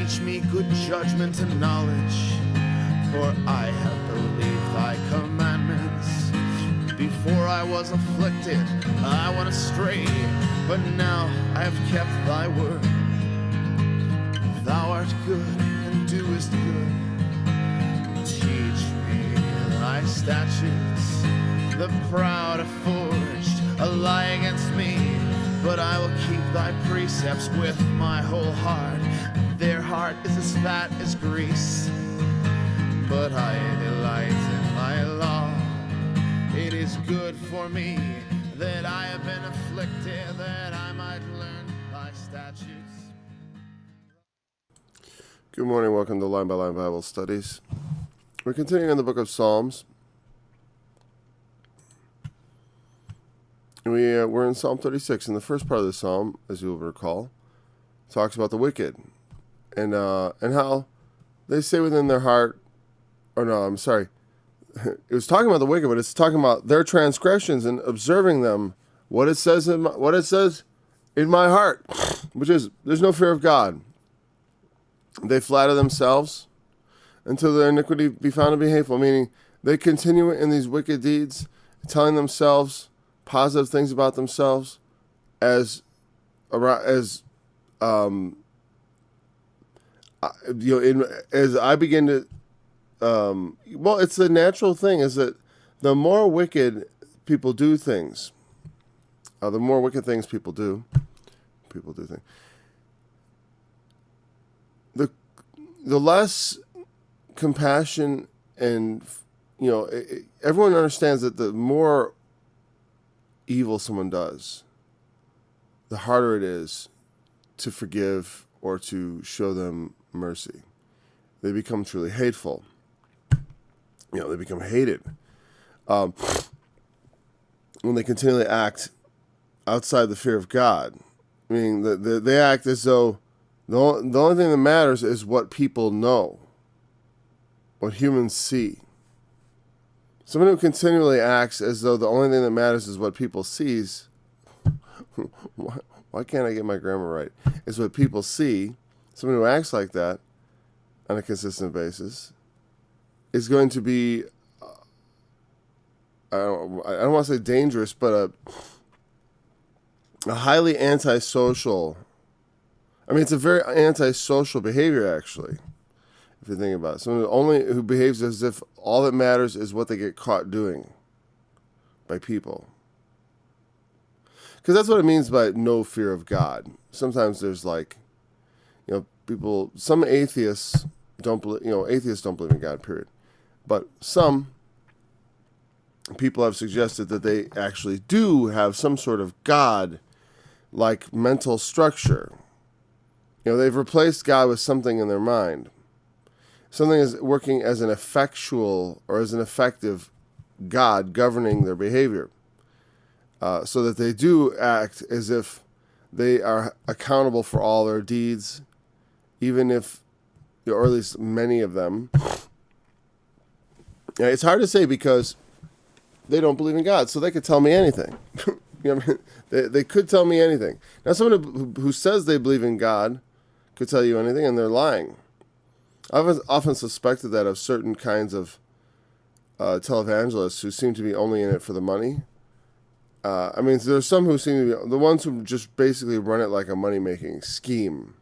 teach me good judgment and knowledge, for I have believed thy commandments. Before I was afflicted, I went astray, but now I have kept thy word. Thou art good and doest good. Teach me thy statutes. The proud have forged a lie against me, but I will keep thy precepts with my whole heart. Their heart is as fat as grease, but I delight in thy law. It is good for me that I have been afflicted, that I might learn thy statutes. Good morning, welcome to Line by Line Bible Studies. We're continuing in the book of Psalms. We're in Psalm 36, and the first part of the psalm, as you'll recall, talks about the wicked and how they say within their heart, or no, I'm sorry, it was talking about the wicked, but it's talking about their transgressions and observing them, what it says in my heart, which is there's no fear of God. They flatter themselves until their iniquity be found to be hateful, meaning they continue in these wicked deeds, telling themselves positive things about themselves as I begin to it's the natural thing is that the more wicked people do things, the more wicked things people do things, the less compassion and everyone understands that the more evil someone does, the harder it is to forgive or to show them mercy. They become truly hateful. They become hated when they continually act outside the fear of God. Meaning they act as though the only thing that matters is what people know, what humans see. Someone who continually acts as though the only thing that matters is what people sees. Why can't I get my grammar right? Is what people see. Someone who acts like that on a consistent basis is going to be, I don't want to say dangerous, but a highly antisocial. I mean, it's a very antisocial behavior, actually. If you think about it, someone who behaves as if all that matters is what they get caught doing by people. Because that's what it means by no fear of God. Sometimes there's people, some atheists don't believe in God, period. But some people have suggested that they actually do have some sort of God-like mental structure. They've replaced God with something in their mind. Something is working as an effectual or as an effective God governing their behavior, so that they do act as if they are accountable for all their deeds, even if, or at least many of them. It's hard to say because they don't believe in God, so they could tell me anything. They could tell me anything. Now, someone who says they believe in God could tell you anything, and they're lying. I've often suspected that of certain kinds of televangelists who seem to be only in it for the money. There's some who seem to be the ones who just basically run it like a money-making scheme.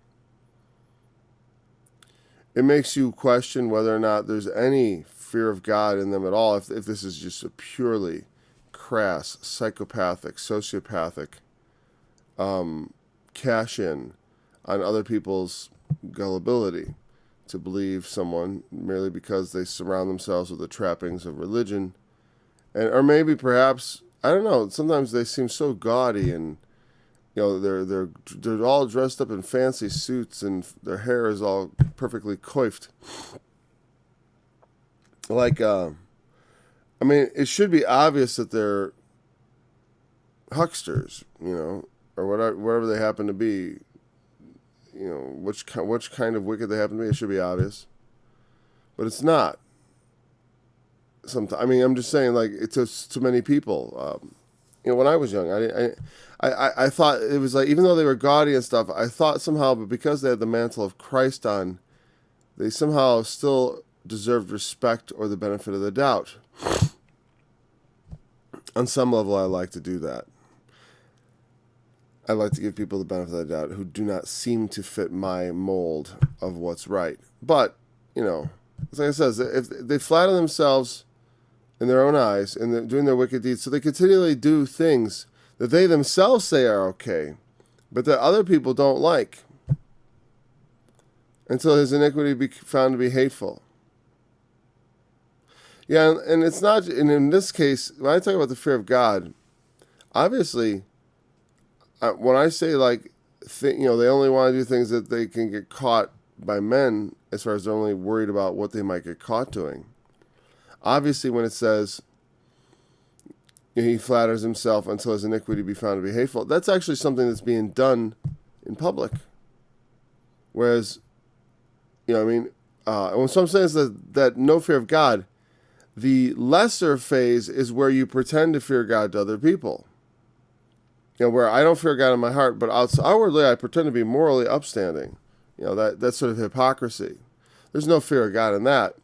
It makes you question whether or not there's any fear of God in them at all, if this is just a purely crass, psychopathic, sociopathic cash-in on other people's gullibility to believe someone merely because they surround themselves with the trappings of religion, or maybe perhaps, I don't know, sometimes they seem so gaudy and they're all dressed up in fancy suits and their hair is all perfectly coiffed. It should be obvious that they're hucksters, or whatever they happen to be. Which kind of wicked they happen to be, it should be obvious. But it's not. Sometimes, I'm just saying, it's to many people. when I was young, I thought it was like, even though they were gaudy and stuff, I thought somehow, but because they had the mantle of Christ on, they somehow still deserved respect or the benefit of the doubt. On some level, I like to do that. I like to give people the benefit of the doubt who do not seem to fit my mold of what's right. But, as like I says, if they flatter themselves in their own eyes and they're doing their wicked deeds, so they continually do things that they themselves say are okay, but that other people don't like, until his iniquity be found to be hateful. Yeah, and it's not, and in this case, when I talk about the fear of God, obviously, when I say they only want to do things that they can get caught by men, as far as they're only worried about what they might get caught doing. Obviously, when it says he flatters himself until his iniquity be found to be hateful, that's actually something that's being done in public. Whereas, when someone says that no fear of God, the lesser phase is where you pretend to fear God to other people. Where I don't fear God in my heart, but outwardly I pretend to be morally upstanding. That's sort of hypocrisy. There's no fear of God in that.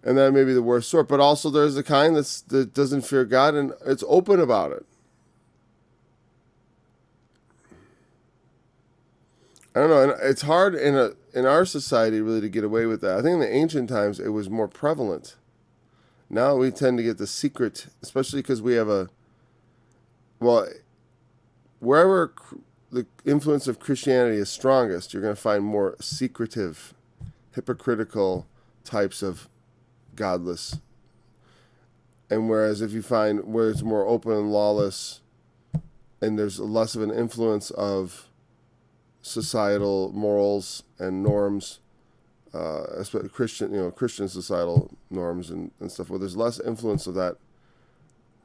And that may be the worst sort. But also there's the kind that doesn't fear God and it's open about it. I don't know. And it's hard in our society really to get away with that. I think in the ancient times it was more prevalent. Now we tend to get the secret, especially because we have wherever the influence of Christianity is strongest, you're going to find more secretive, hypocritical types of godless. And whereas if you find where it's more open and lawless, and there's less of an influence of societal morals and norms, especially Christian societal norms and stuff, where there's less influence of that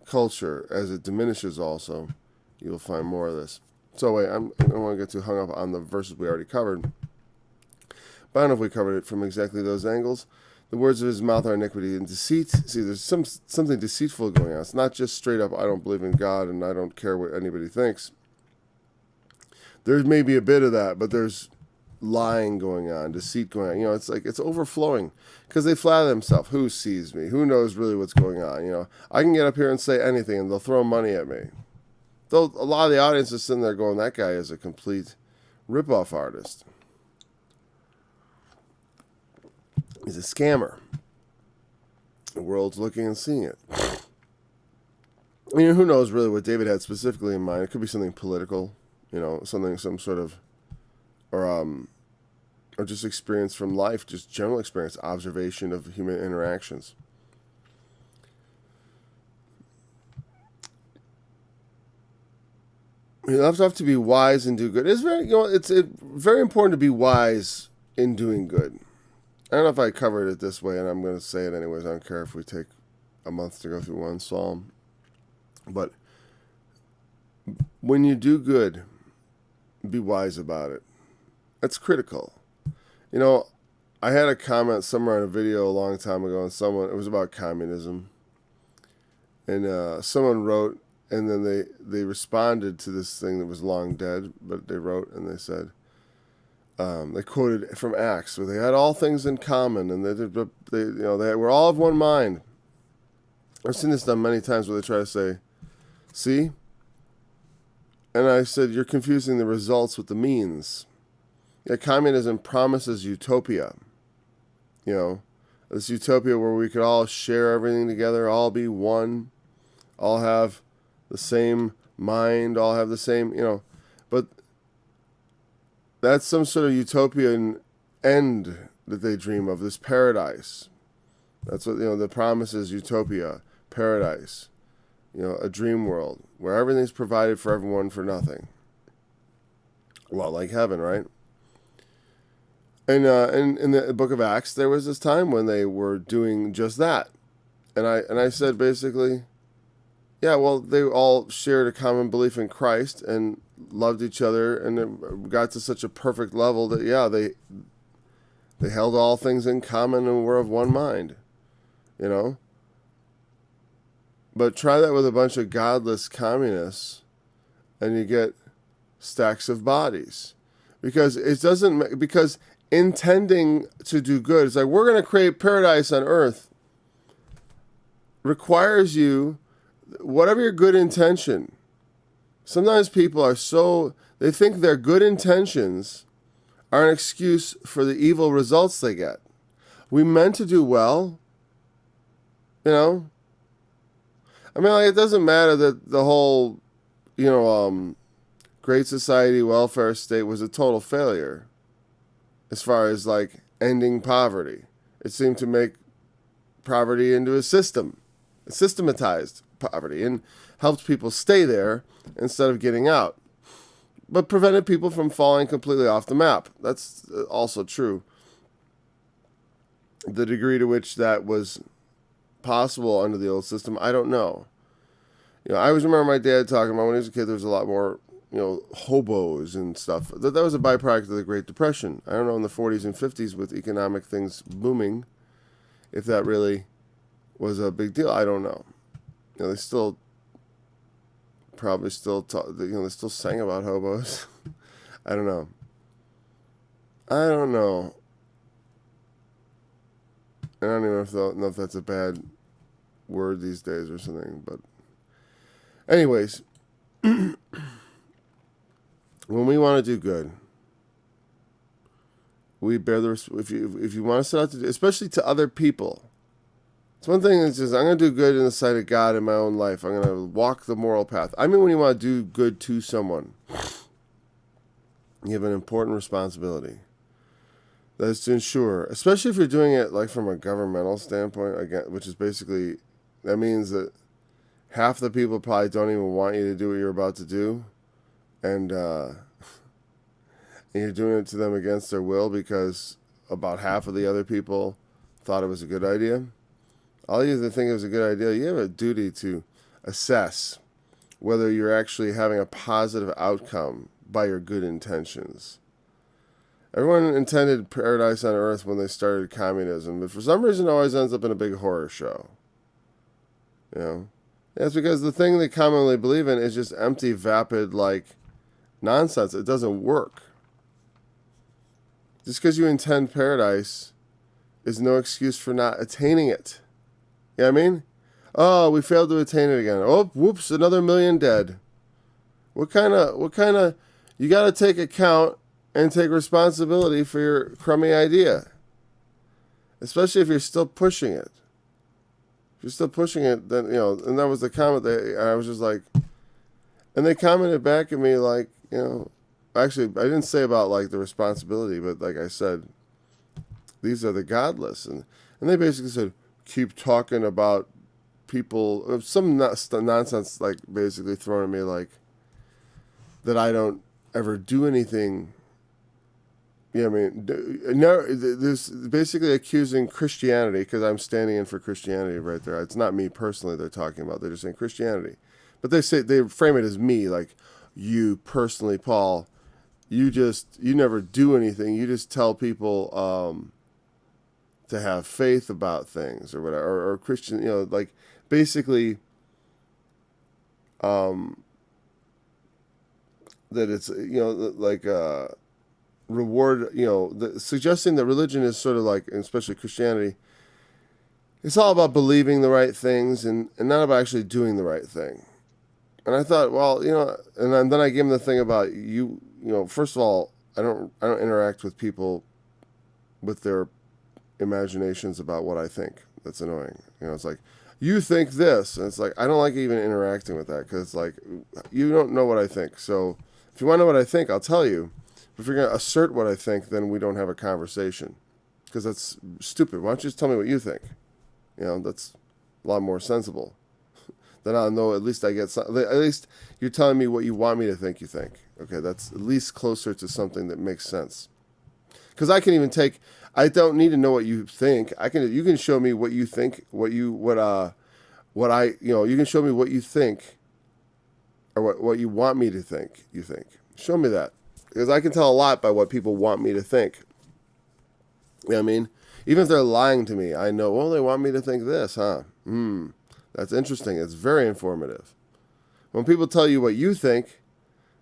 culture, as it diminishes also, you'll find more of this. So I don't want to get too hung up on the verses we already covered. But I don't know if we covered it from exactly those angles. The words of his mouth are iniquity and deceit. See, there's something deceitful going on. It's not just straight up, I don't believe in God and I don't care what anybody thinks. There may be a bit of that, but there's lying going on, deceit going on. It's overflowing because they flatter themselves. Who sees me? Who knows really what's going on? I can get up here and say anything and they'll throw money at me. Though a lot of the audience is sitting there going, that guy is a complete rip-off artist. He's a scammer. The world's looking and seeing it. Who knows really what David had specifically in mind. It could be something political, some sort of, or just experience from life, just general experience, observation of human interactions. You have to be wise and do good. It's very important to be wise in doing good. I don't know if I covered it this way, and I'm going to say it anyways. I don't care if we take a month to go through one psalm. But when you do good, be wise about it. That's critical. I had a comment somewhere on a video a long time ago, and it was about communism. And someone wrote, and then they responded to this thing that was long dead, but they wrote and they said, they quoted from Acts, where they had all things in common, and they were all of one mind. I've seen this done many times where they try to say, see? And I said, you're confusing the results with the means. Yeah, communism promises utopia. This utopia where we could all share everything together, all be one, all have the same mind, all have the same, but that's some sort of utopian end that they dream of, this paradise. That's what, the promise is, utopia, paradise, a dream world where everything's provided for everyone for nothing. A lot like heaven, right? And in the book of Acts, there was this time when they were doing just that. And I said basically, yeah, well, they all shared a common belief in Christ and loved each other, and it got to such a perfect level that, yeah, they held all things in common and were of one mind, But But try that with a bunch of godless communists, and you get stacks of bodies. Because it doesn't, because intending to do good, it's like, we're going to create paradise on earth, requires you, whatever your good intention. Sometimes people are so, they think their good intentions are an excuse for the evil results they get. We meant to do well, you know? I mean, like, it doesn't matter that the whole, Great Society welfare state was a total failure as far as, like, ending poverty. It seemed to make poverty into a system, systematized poverty, and helped people stay there instead of getting out, but prevented people from falling completely off the map. That's also true. The degree to which that was possible under the old system, I don't know. I always remember my dad talking about when he was a kid, there was a lot more, hobos and stuff. That was a byproduct of the Great Depression. I don't know, in the 40s and 50s with economic things booming, if that really was a big deal. I don't know. They still probably still talk, they still sang about hobos. I don't know. I don't even know if that's a bad word these days or something. But anyways, when we want to do good, we bear the, if you want to set out to do, especially to other people. It's one thing that says, I'm going to do good in the sight of God in my own life. I'm going to walk the moral path. I mean, when you want to do good to someone, you have an important responsibility. That is to ensure, especially if you're doing it like from a governmental standpoint, again, which is basically, that means that half the people probably don't even want you to do what you're about to do. And you're doing it to them against their will because about half of the other people thought it was a good idea. All you think it was a good idea, you have a duty to assess whether you're actually having a positive outcome by your good intentions. Everyone intended paradise on earth when they started communism, but for some reason it always ends up in a big horror show. That's because the thing they commonly believe in is just empty, vapid, like, nonsense. It doesn't work. Just because you intend paradise is no excuse for not attaining it. You know what I mean? Oh, we failed to attain it again. Oh, whoops, another million dead. What kind of, you got to take account and take responsibility for your crummy idea. Especially if you're still pushing it. If you're still pushing it, then, and that was the comment I was just like, and they commented back at me like, actually, I didn't say about like the responsibility, but like I said, these are the godless. And they basically said, keep talking about people, some nonsense, like basically thrown at me like that I don't ever do anything. No, there's basically accusing Christianity, because I'm standing in for Christianity right there. It's not me personally they're talking about. They're just saying Christianity. But they frame it as me, like, you personally, Paul, you never do anything. You just tell people to have faith about things or whatever, or Christian, like basically that it's, like reward, suggesting that religion is sort of like, and especially Christianity, it's all about believing the right things and not about actually doing the right thing. And I thought, well, and then I gave him the thing about first of all, I don't interact with people with their imaginations about what I think. That's annoying. It's like, you think this, and it's like, I don't like even interacting with that, because it's like, you don't know what I think. So if you want to know what I think, I'll tell you. If you're going to assert what I think, then we don't have a conversation, because that's stupid. Why don't you just tell me what you think? That's a lot more sensible. Then I'll know, at least I get some, at least you're telling me what you want me to think you think. Okay, that's at least closer to something that makes sense. Because I can even I don't need to know what you think. You can show me what you think, you can show me what you think, or what you want me to think you think. Show me that. Because I can tell a lot by what people want me to think. You know what I mean? Even if they're lying to me, I know, well, they want me to think this, huh? That's interesting. It's very informative. When people tell you what you think,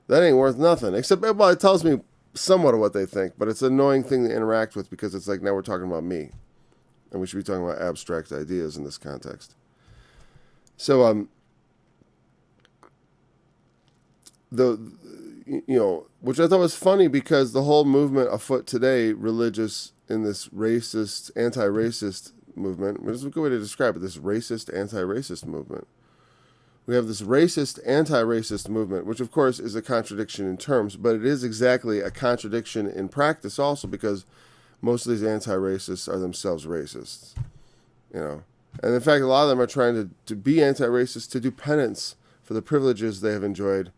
that ain't worth nothing. Except, well, it tells me somewhat of what they think, but it's an annoying thing to interact with because it's like now we're talking about me. And we should be talking about abstract ideas in this context. So, which I thought was funny because the whole movement afoot today, religious in this racist, anti-racist movement, which is a good way to describe it, this racist, anti-racist movement. We have this racist, anti-racist movement, which of course is a contradiction in terms, but it is exactly a contradiction in practice also because most of these anti-racists are themselves racists, And in fact, a lot of them are trying to be anti-racist to do penance for the privileges they have enjoyed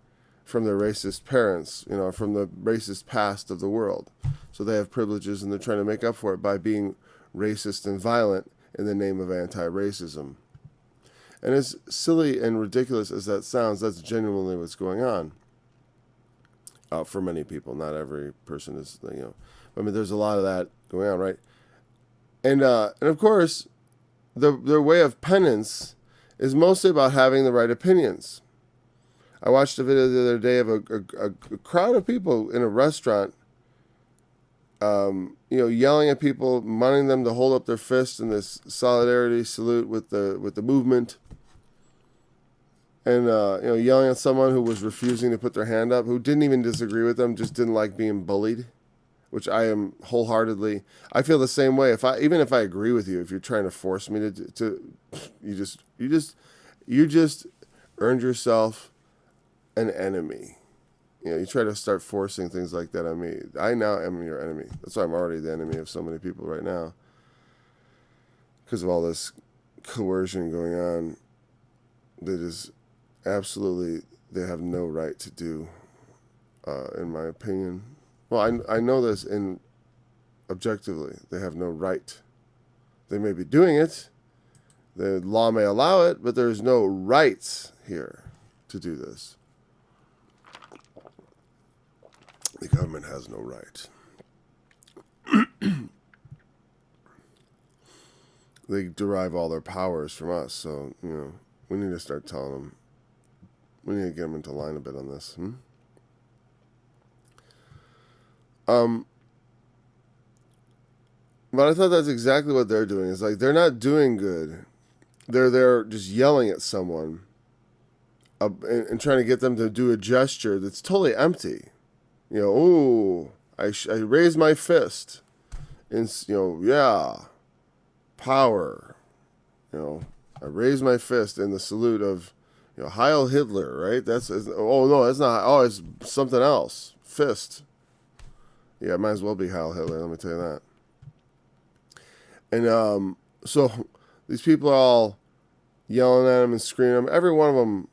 from their racist parents, from the racist past of the world. So they have privileges and they're trying to make up for it by being racist and violent in the name of anti-racism. And as silly and ridiculous as that sounds, that's genuinely what's going on for many people. Not every person is, I mean, there's a lot of that going on, right? And of course, their way of penance is mostly about having the right opinions. I watched a video the other day of a crowd of people in a restaurant, yelling at people, wanting them to hold up their fists in this solidarity salute with the movement, and yelling at someone who was refusing to put their hand up, who didn't even disagree with them, just didn't like being bullied, which I am wholeheartedly. I feel the same way. Even if I agree with you, if you're trying to force me to you just earned yourself an enemy. You try to start forcing things like that on me. I now am your enemy. That's why I'm already the enemy of so many people right now. Because of all this coercion going on that is absolutely, they have no right to do, in my opinion. Well, I know this objectively. They have no right. They may be doing it. The law may allow it, but there's no rights here to do this. The government has no right. They derive all their powers from us, so, we need to start telling them. We need to get them into line a bit on this. But I thought that's exactly what they're doing. It's like they're not doing good. They're just yelling at someone and trying to get them to do a gesture that's totally empty. I raise my fist. And, power. I raise my fist in the salute of, Heil Hitler, right? That's not. Oh, it's something else. Fist. Yeah, it might as well be Heil Hitler, let me tell you that. And so these people are all yelling at him and screaming at him. Every one of them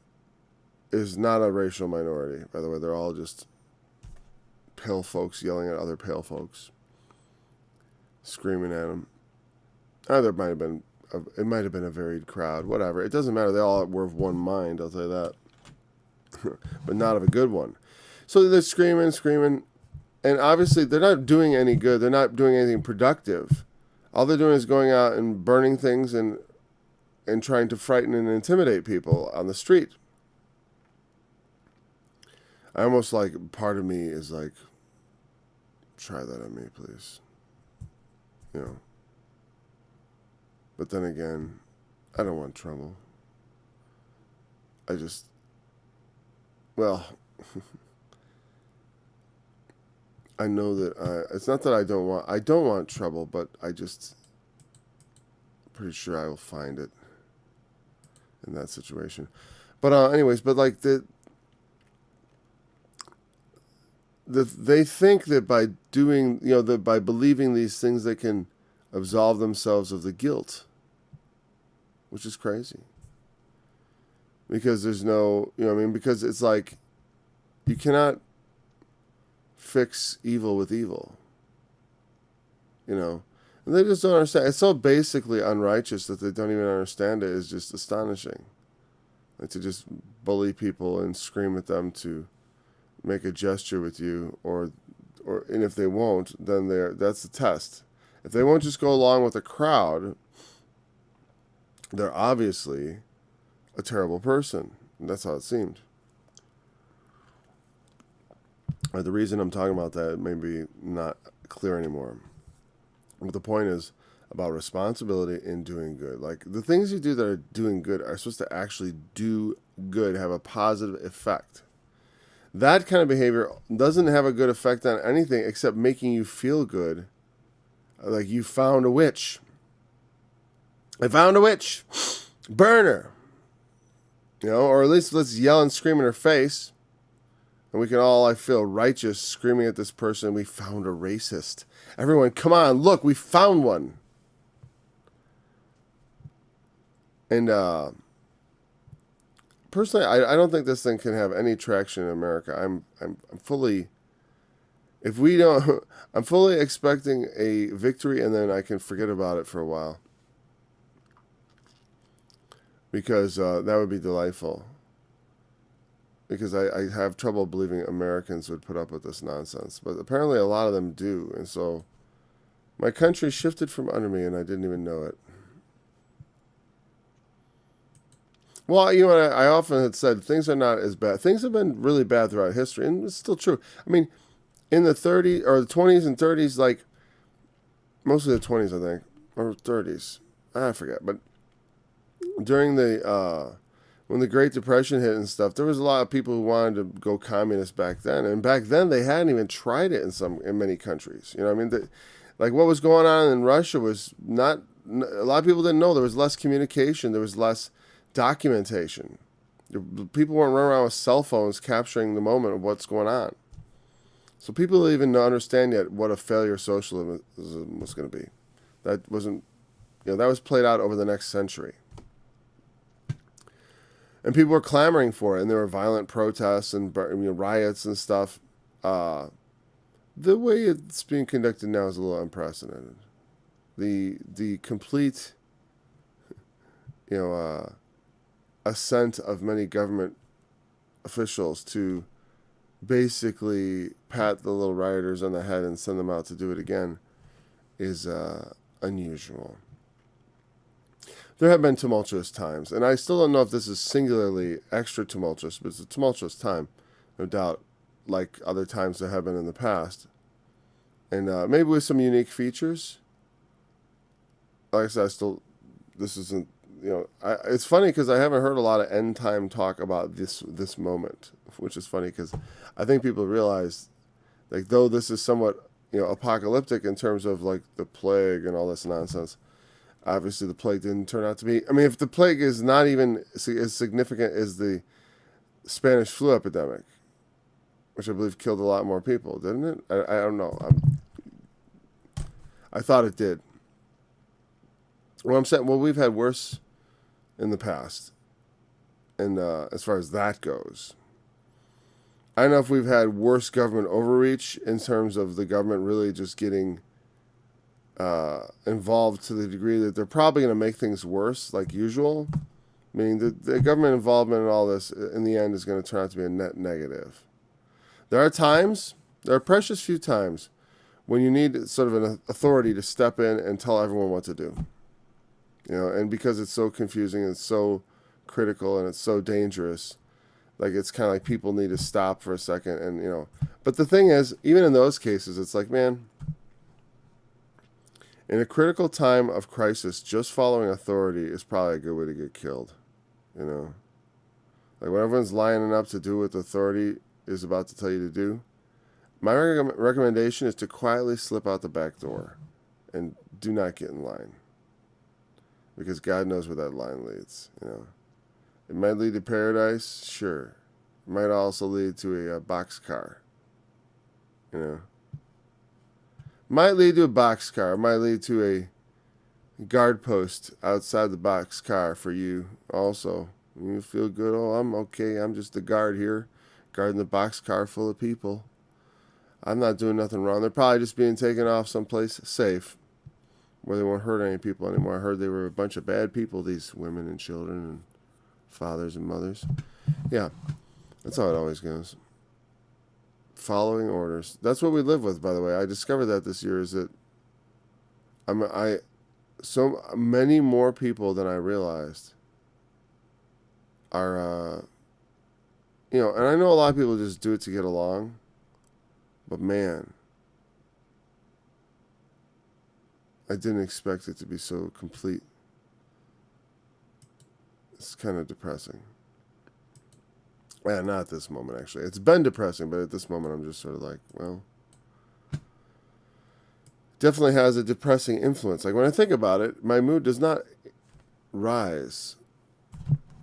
is not a racial minority, by the way. They're all just pale folks yelling at other pale folks, screaming at him. It might have been a varied crowd, whatever. It doesn't matter. They all were of one mind, I'll tell you that. But not of a good one. So they're screaming, and obviously they're not doing any good. They're not doing anything productive. All they're doing is going out and burning things and trying to frighten and intimidate people on the street. I almost part of me is like, try that on me, please. But then again, I don't want trouble. I know that it's not that I don't want trouble, but pretty sure I will find it in that situation. But they think that by doing, that by believing these things, they can absolve themselves of the guilt, which is crazy. Because there's no, because it's like, you cannot fix evil with evil, and they just don't understand. It's so basically unrighteous that they don't even understand it is just astonishing. Like to just bully people and scream at them to make a gesture with you, and if they won't, then that's the test. If they won't just go along with the crowd, they're obviously a terrible person. And that's how it seemed. The reason I'm talking about that may be not clear anymore. But the point is about responsibility in doing good. Like the things you do that are doing good are supposed to actually do good, have a positive effect. That kind of behavior doesn't have a good effect on anything except making you feel good. Like you found a witch. I found a witch. Burn her. Or at least let's yell and scream in her face. And we can all, I feel, righteous screaming at this person. We found a racist. Everyone, come on, look, we found one. And personally, I don't think this thing can have any traction in America. I'm fully, if we don't, I'm fully expecting a victory, and then I can forget about it for a while. Because that would be delightful. Because I have trouble believing Americans would put up with this nonsense. But apparently a lot of them do. And so my country shifted from under me, and I didn't even know it. Well, I often had said things are not as bad. Things have been really bad throughout history, and it's still true. I mean, in the 30s or the 20s and 30s, like mostly the 20s, I think, or 30s. I forget. But during the when the Great Depression hit and stuff, there was a lot of people who wanted to go communist back then, and back then they hadn't even tried it in many countries. Like what was going on in Russia was not. A lot of people didn't know. There was less communication. There was less documentation. People weren't running around with cell phones capturing the moment of what's going on. So people didn't even understand yet what a failure socialism was going to be. That wasn't. That was played out over the next century. And people were clamoring for it, and there were violent protests and riots and stuff. The way it's being conducted now is a little unprecedented. The complete, assent of many government officials to basically pat the little rioters on the head and send them out to do it again is unusual. There have been tumultuous times, and I still don't know if this is singularly extra tumultuous, but it's a tumultuous time, no doubt, like other times there have been in the past. And maybe with some unique features. Like I said, this isn't, it's funny because I haven't heard a lot of end time talk about this moment, which is funny because I think people realize, like, though this is somewhat, apocalyptic in terms of like the plague and all this nonsense. Obviously, the plague didn't turn out to be. I mean, if the plague is not even as significant as the Spanish flu epidemic, which I believe killed a lot more people, didn't it? I don't know. I thought it did. Well, I'm saying, we've had worse in the past, and as far as that goes, I don't know if we've had worse government overreach in terms of the government really just getting involved to the degree that they're probably going to make things worse, like usual. Meaning the government involvement in all this, in the end, is going to turn out to be a net negative. There are precious few times when you need sort of an authority to step in and tell everyone what to do. And because it's so confusing, and it's so critical, and it's so dangerous, like it's kind of like people need to stop for a second, and But the thing is, even in those cases, it's like, man, in a critical time of crisis, just following authority is probably a good way to get killed. Like when everyone's lining up to do what the authority is about to tell you to do, my recommendation is to quietly slip out the back door and do not get in line. Because God knows where that line leads. It might lead to paradise, sure. It might also lead to a boxcar. Might lead to a boxcar. It might lead to a guard post outside the boxcar for you also. You feel good. Oh, I'm okay. I'm just the guard here, guarding the boxcar full of people. I'm not doing nothing wrong. They're probably just being taken off someplace safe where they won't hurt any people anymore. I heard they were a bunch of bad people, these women and children and fathers and mothers. Yeah, that's how it always goes. Following orders. That's what we live with, by the way. I discovered that this year, is that so many more people than I realized are, and I know a lot of people just do it to get along, but man, I didn't expect it to be so complete. It's kind of depressing. Yeah, not at this moment, actually. It's been depressing, but at this moment, I'm just sort of like, well, definitely has a depressing influence. Like, when I think about it, my mood does not rise,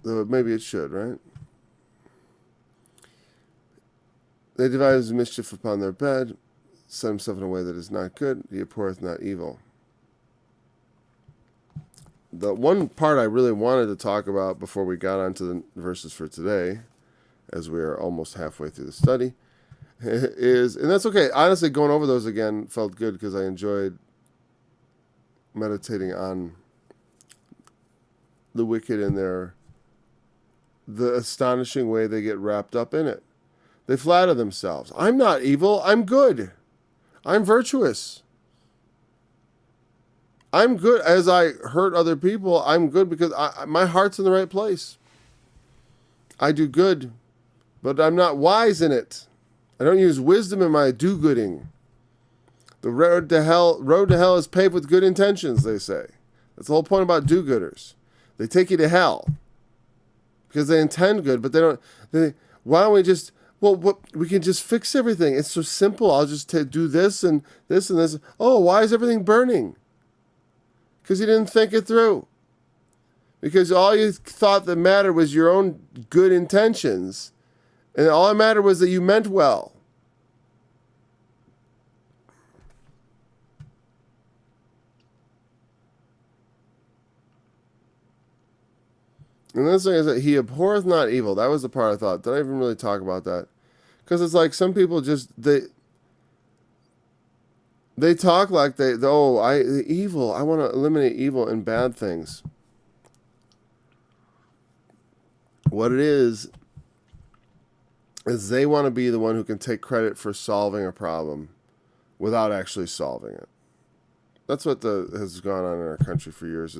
though maybe it should, right? They devise mischief upon their bed, set himself in a way that is not good, he abhorreth not evil. The one part I really wanted to talk about before we got onto the verses for today, as we are almost halfway through the study, is, and that's okay. Honestly, going over those again felt good because I enjoyed meditating on the wicked and the astonishing way they get wrapped up in it. They flatter themselves. I'm not evil. I'm good. I'm virtuous. I'm good. As I hurt other people, I'm good because my heart's in the right place. I do good, but I'm not wise in it. I don't use wisdom in my do-gooding. The road to hell is paved with good intentions, they say. That's the whole point about do-gooders. They take you to hell because they intend good, but they don't. Why don't we just? Well, we can just fix everything. It's so simple. I'll just do this and this and this. Oh, why is everything burning? Because you didn't think it through. Because all you thought that mattered was your own good intentions. And all that mattered was that you meant well. And this thing is that he abhorreth not evil. That was the part I thought. Did I even really talk about that? Because it's like some people just, they talk like evil. I want to eliminate evil and bad things. What it is they want to be the one who can take credit for solving a problem without actually solving it. That's what has gone on in our country for years.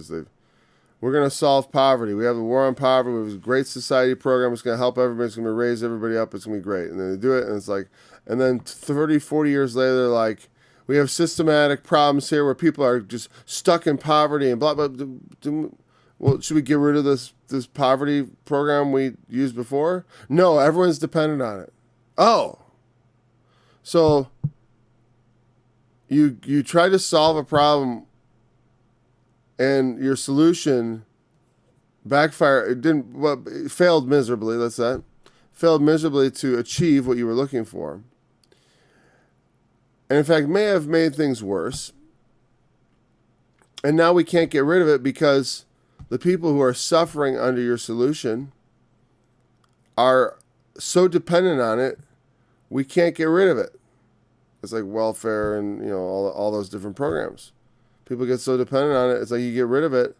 We're going to solve poverty. We have a war on poverty. We have a great society program. It's going to help everybody. It's going to raise everybody up. It's going to be great. And then they do it, and it's like, and then 30, 40 years later, they're like, we have systematic problems here where people are just stuck in poverty and blah, blah, blah. Well, should we get rid of this poverty program we used before? No, everyone's dependent on it. Oh. So you try to solve a problem and your solution backfired. It failed miserably, failed miserably to achieve what you were looking for. And in fact, may have made things worse. And now we can't get rid of it because the people who are suffering under your solution are so dependent on it, we can't get rid of it. It's like welfare and all those different programs. People get so dependent on it, it's like you get rid of it,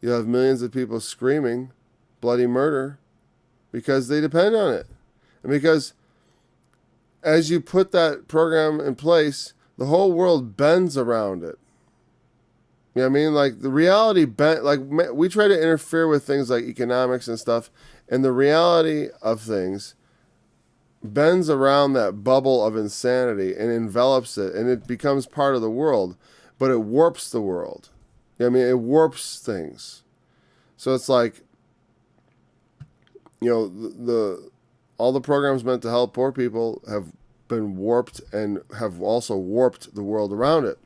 you have millions of people screaming bloody murder because they depend on it. And because as you put that program in place, the whole world bends around it. You know what I mean? Like the reality we try to interfere with things like economics and stuff, and the reality of things bends around that bubble of insanity and envelops it, and it becomes part of the world, but it warps the world. You know what I mean? It warps things. So it's like, all the programs meant to help poor people have been warped and have also warped the world around it.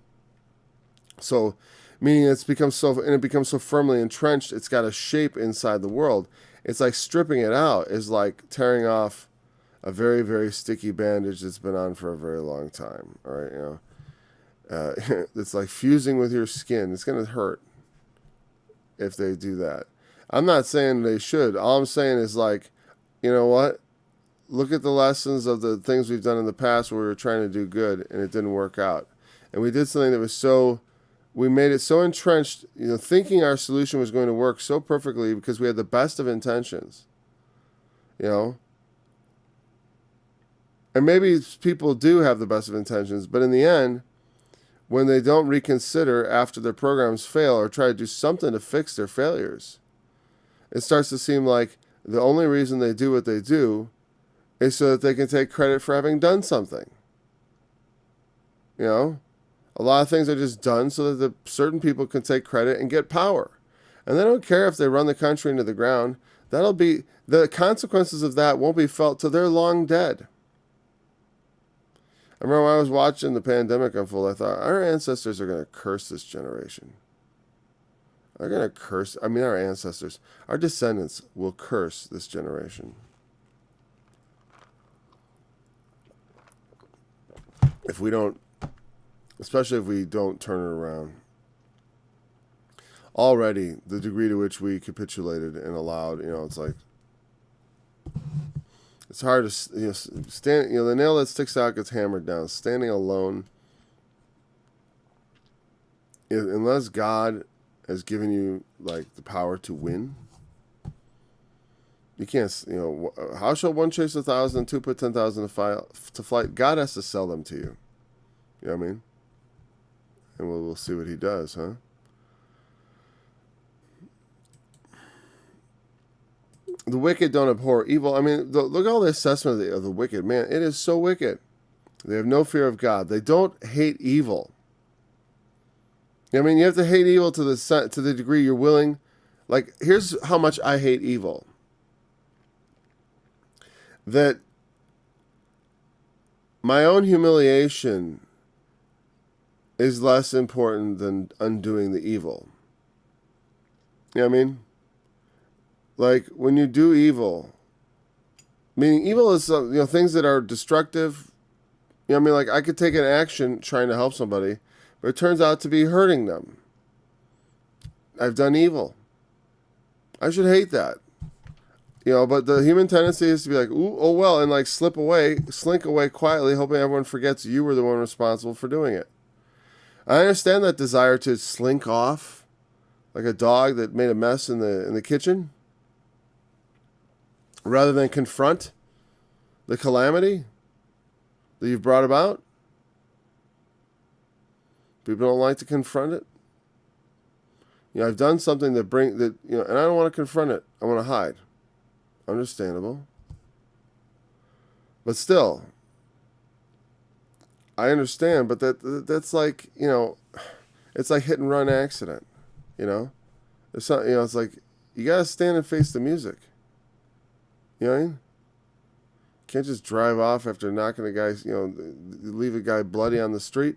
So, meaning it becomes so firmly entrenched, it's got a shape inside the world. It's like stripping it out is like tearing off a very, very sticky bandage that's been on for a very long time. All right, it's like fusing with your skin. It's going to hurt if they do that. I'm not saying they should. All I'm saying is like, you know what? Look at the lessons of the things we've done in the past where we were trying to do good and it didn't work out. And we did something that was we made it so entrenched, thinking our solution was going to work so perfectly because we had the best of intentions, And maybe people do have the best of intentions, but in the end, when they don't reconsider after their programs fail or try to do something to fix their failures, it starts to seem like The only reason they do what they do is so that they can take credit for having done something. You know, a lot of things are just done so that certain people can take credit and get power. And they don't care if they run the country into the ground. The consequences of that won't be felt till they're long dead. I remember when I was watching the pandemic unfold, I thought, our ancestors are going to curse this generation. They're going to curse, our ancestors, our descendants will curse this generation. If we don't, especially if we don't turn it around. Already, the degree to which we capitulated and allowed, it's like, it's hard to, stand, the nail that sticks out gets hammered down. Standing alone, unless God has given you, like, the power to win, you can't, how shall one chase 1,000 and two put 10,000 to flight? God has to sell them to you. You know what I mean? And we'll see what he does, huh? The wicked don't abhor evil. Look at all the assessment of the wicked. Man, it is so wicked. They have no fear of God. They don't hate evil. You have to hate evil to the degree you're willing. Like, here's how much I hate evil. That my own humiliation is less important than undoing the evil. You know what I mean? Like, when you do evil, meaning evil is, things that are destructive. Like, I could take an action trying to help somebody, but it turns out to be hurting them. I've done evil. I should hate that. But the human tendency is to be like, ooh, oh well, and like slink away quietly, hoping everyone forgets you were the one responsible for doing it. I understand that desire to slink off, like a dog that made a mess in the kitchen, rather than confront the calamity that you've brought about. People don't like to confront it. I've done something and I don't want to confront it. I want to hide. Understandable. But still, I understand, but that's like, it's like hit and run accident, It's not, it's like, you got to stand and face the music. You know what I mean? Can't just drive off after knocking a guy, leave a guy bloody on the street.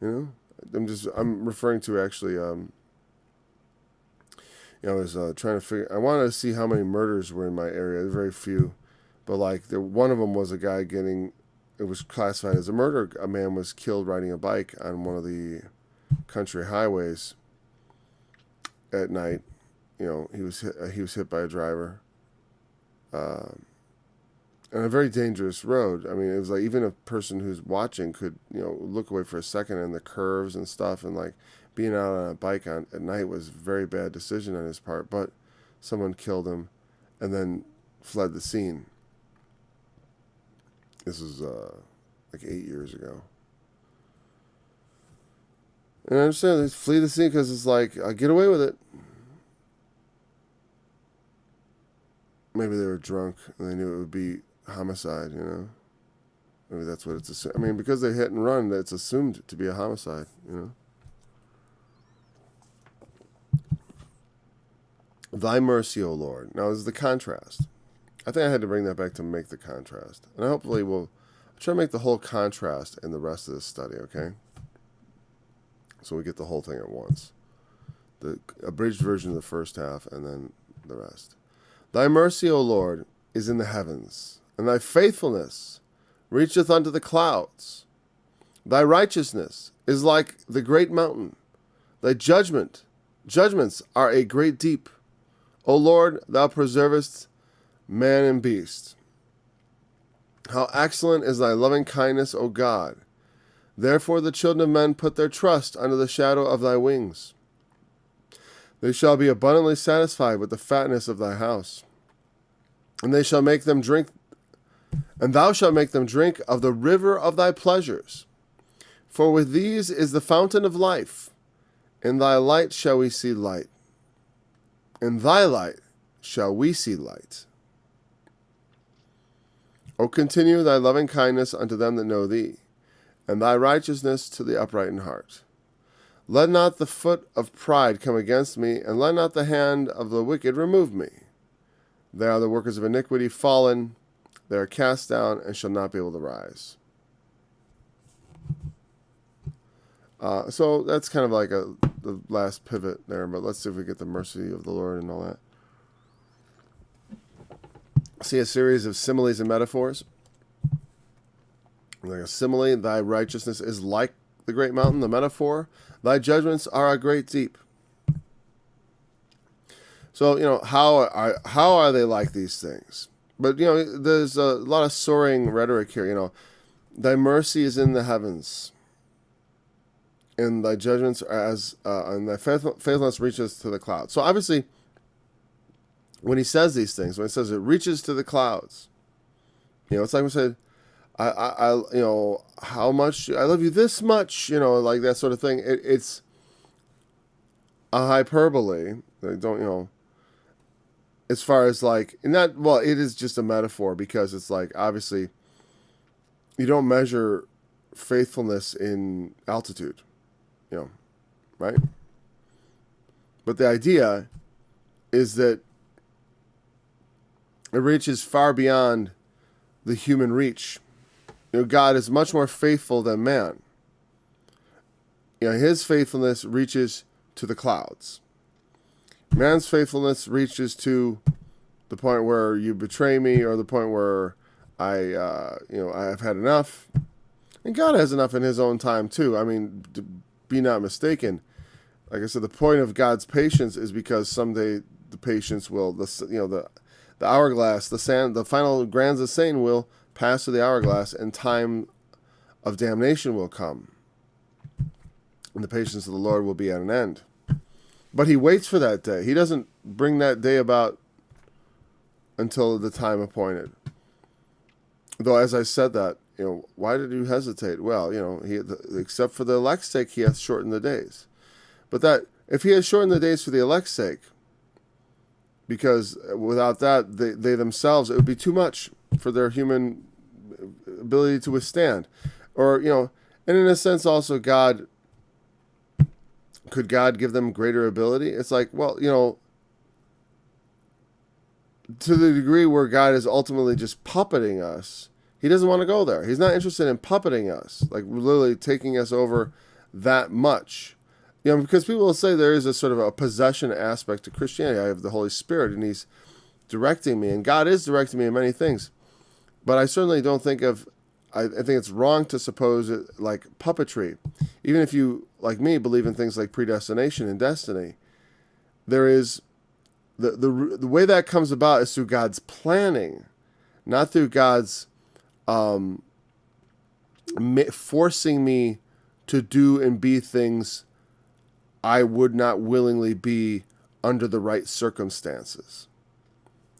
I'm referring to actually, I was trying to figure, I wanted to see how many murders were in my area. Very few. But like, one of them was a guy it was classified as a murder. A man was killed riding a bike on one of the country highways at night. He was hit by a driver, on a very dangerous road. It was like even a person who's watching could look away for a second, and the curves and stuff, and like being out on a bike at night was a very bad decision on his part. But someone killed him, and then fled the scene. This was like 8 years ago. And I understand they flee the scene because it's like, I get away with it. Maybe they were drunk and they knew it would be homicide, Maybe that's what it's assumed. Because they hit and run, it's assumed to be a homicide, Thy mercy, O Lord. Now, this is the contrast. I think I had to bring that back to make the contrast. And hopefully I'll try to make the whole contrast in the rest of this study, okay? So we get the whole thing at once. The abridged version of the first half and then the rest. Thy mercy, O Lord, is in the heavens, and thy faithfulness reacheth unto the clouds. Thy righteousness is like the great mountain. Thy judgments are a great deep. O Lord, thou preservest man and beast. How excellent is thy loving kindness, O God. Therefore the children of men put their trust under the shadow of thy wings. They shall be abundantly satisfied with the fatness of thy house. And they shall make them drink, and thou shalt make them drink of the river of thy pleasures. For with these is the fountain of life. In thy light shall we see light. In thy light shall we see light. O continue thy loving kindness unto them that know thee, and thy righteousness to the upright in heart. Let not the foot of pride come against me, and let not the hand of the wicked remove me. They are the workers of iniquity fallen, they are cast down, and shall not be able to rise. So that's kind of like the last pivot there, but let's see if we get the mercy of the Lord and all that. See a series of similes and metaphors. Like a simile, thy righteousness is like the great mountain. The metaphor, thy judgments are a great deep. So, how are they like these things? But, there's a lot of soaring rhetoric here. Thy mercy is in the heavens, and thy judgments are and thy faithfulness reaches to the clouds. So obviously, when he says these things, when he says it reaches to the clouds, it's like we said, how much I love you this much, like that sort of thing. It's a hyperbole. As far as it is just a metaphor, because it's like, obviously, you don't measure faithfulness in altitude, right? But the idea is that it reaches far beyond the human reach. God is much more faithful than man. His faithfulness reaches to the clouds. Man's faithfulness reaches to the point where you betray me, or the point where I've had enough. And God has enough in his own time too. I mean, be not mistaken. Like I said, the point of God's patience is because someday the patience will, the hourglass, the final grains of Satan will pass through the hourglass, and time of damnation will come. And the patience of the Lord will be at an end. But he waits for that day. He doesn't bring that day about until the time appointed. Though, as I said that, why did you hesitate? Well, except for the elect's sake, he hath shortened the days. But that, if he has shortened the days for the elect's sake, because without that, they themselves, it would be too much for their human ability to withstand. Or, and in a sense also, could God give them greater ability? It's like, well, to the degree where God is ultimately just puppeting us, he doesn't want to go there. He's not interested in puppeting us, like literally taking us over that much. Because people will say there is a sort of a possession aspect to Christianity. I have the Holy Spirit, and he's directing me, and God is directing me in many things. But I certainly don't think I think it's wrong to suppose it like puppetry. Even if you, like me, believe in things like predestination and destiny, there is the way that comes about is through God's planning, not through God's forcing me to do and be things I would not willingly be under the right circumstances.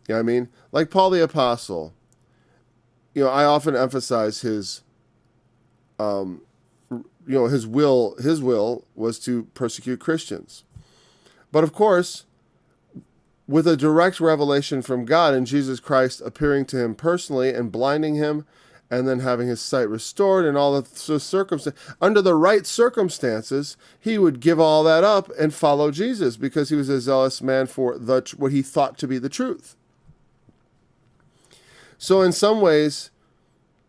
You know what I mean? Like Paul the Apostle, I often emphasize his will was to persecute Christians. But of course, with a direct revelation from God and Jesus Christ appearing to him personally and blinding him, and then having his sight restored and all the circumstances, under the right circumstances, he would give all that up and follow Jesus, because he was a zealous man for what he thought to be the truth. So in some ways,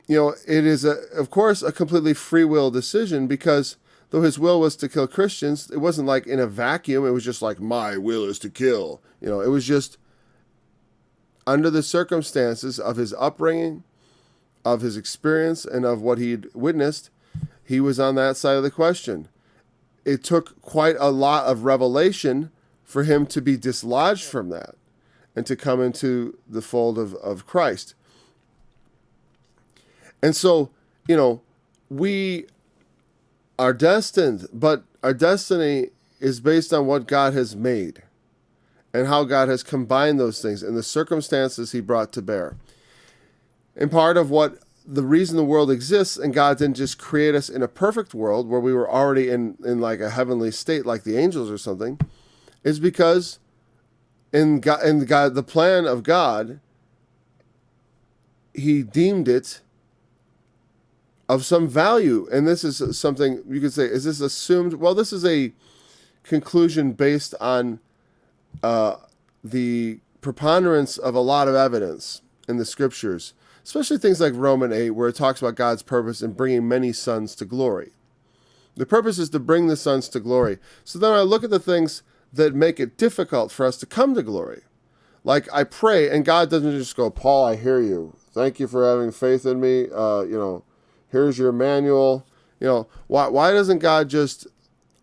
it is, of course, a completely free will decision, because though his will was to kill Christians, it wasn't like in a vacuum. It was just like, my will is to kill. It was just under the circumstances of his upbringing, of his experience, and of what he'd witnessed, he was on that side of the question. It took quite a lot of revelation for him to be dislodged from that and to come into the fold of Christ. And so, we are destined, but our destiny is based on what God has made and how God has combined those things and the circumstances he brought to bear. And part of the reason the world exists, and God didn't just create us in a perfect world where we were already in like a heavenly state like the angels or something, is because in the plan of God, he deemed it of some value. And this is something you could say, is this assumed? Well, this is a conclusion based on the preponderance of a lot of evidence in the scriptures, especially things like Romans 8, where it talks about God's purpose in bringing many sons to glory. The purpose is to bring the sons to glory. So then I look at the things that make it difficult for us to come to glory. Like I pray, and God doesn't just go, Paul, I hear you. Thank you for having faith in me. Here's your manual. Why doesn't God just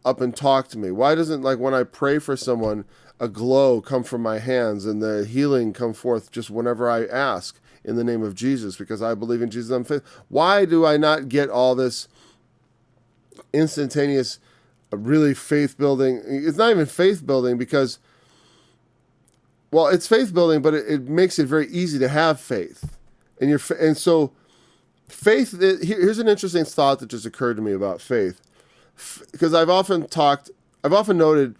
up and talk to me? Why doesn't, like, when I pray for someone, a glow come from my hands and the healing come forth just whenever I ask in the name of Jesus, because I believe in Jesus, I'm faith. Why do I not get all this instantaneous, really faith building? It's not even faith building because, well, it's faith building, but it makes it very easy to have faith. And so faith, here's an interesting thought that just occurred to me about faith. Because I've often noted,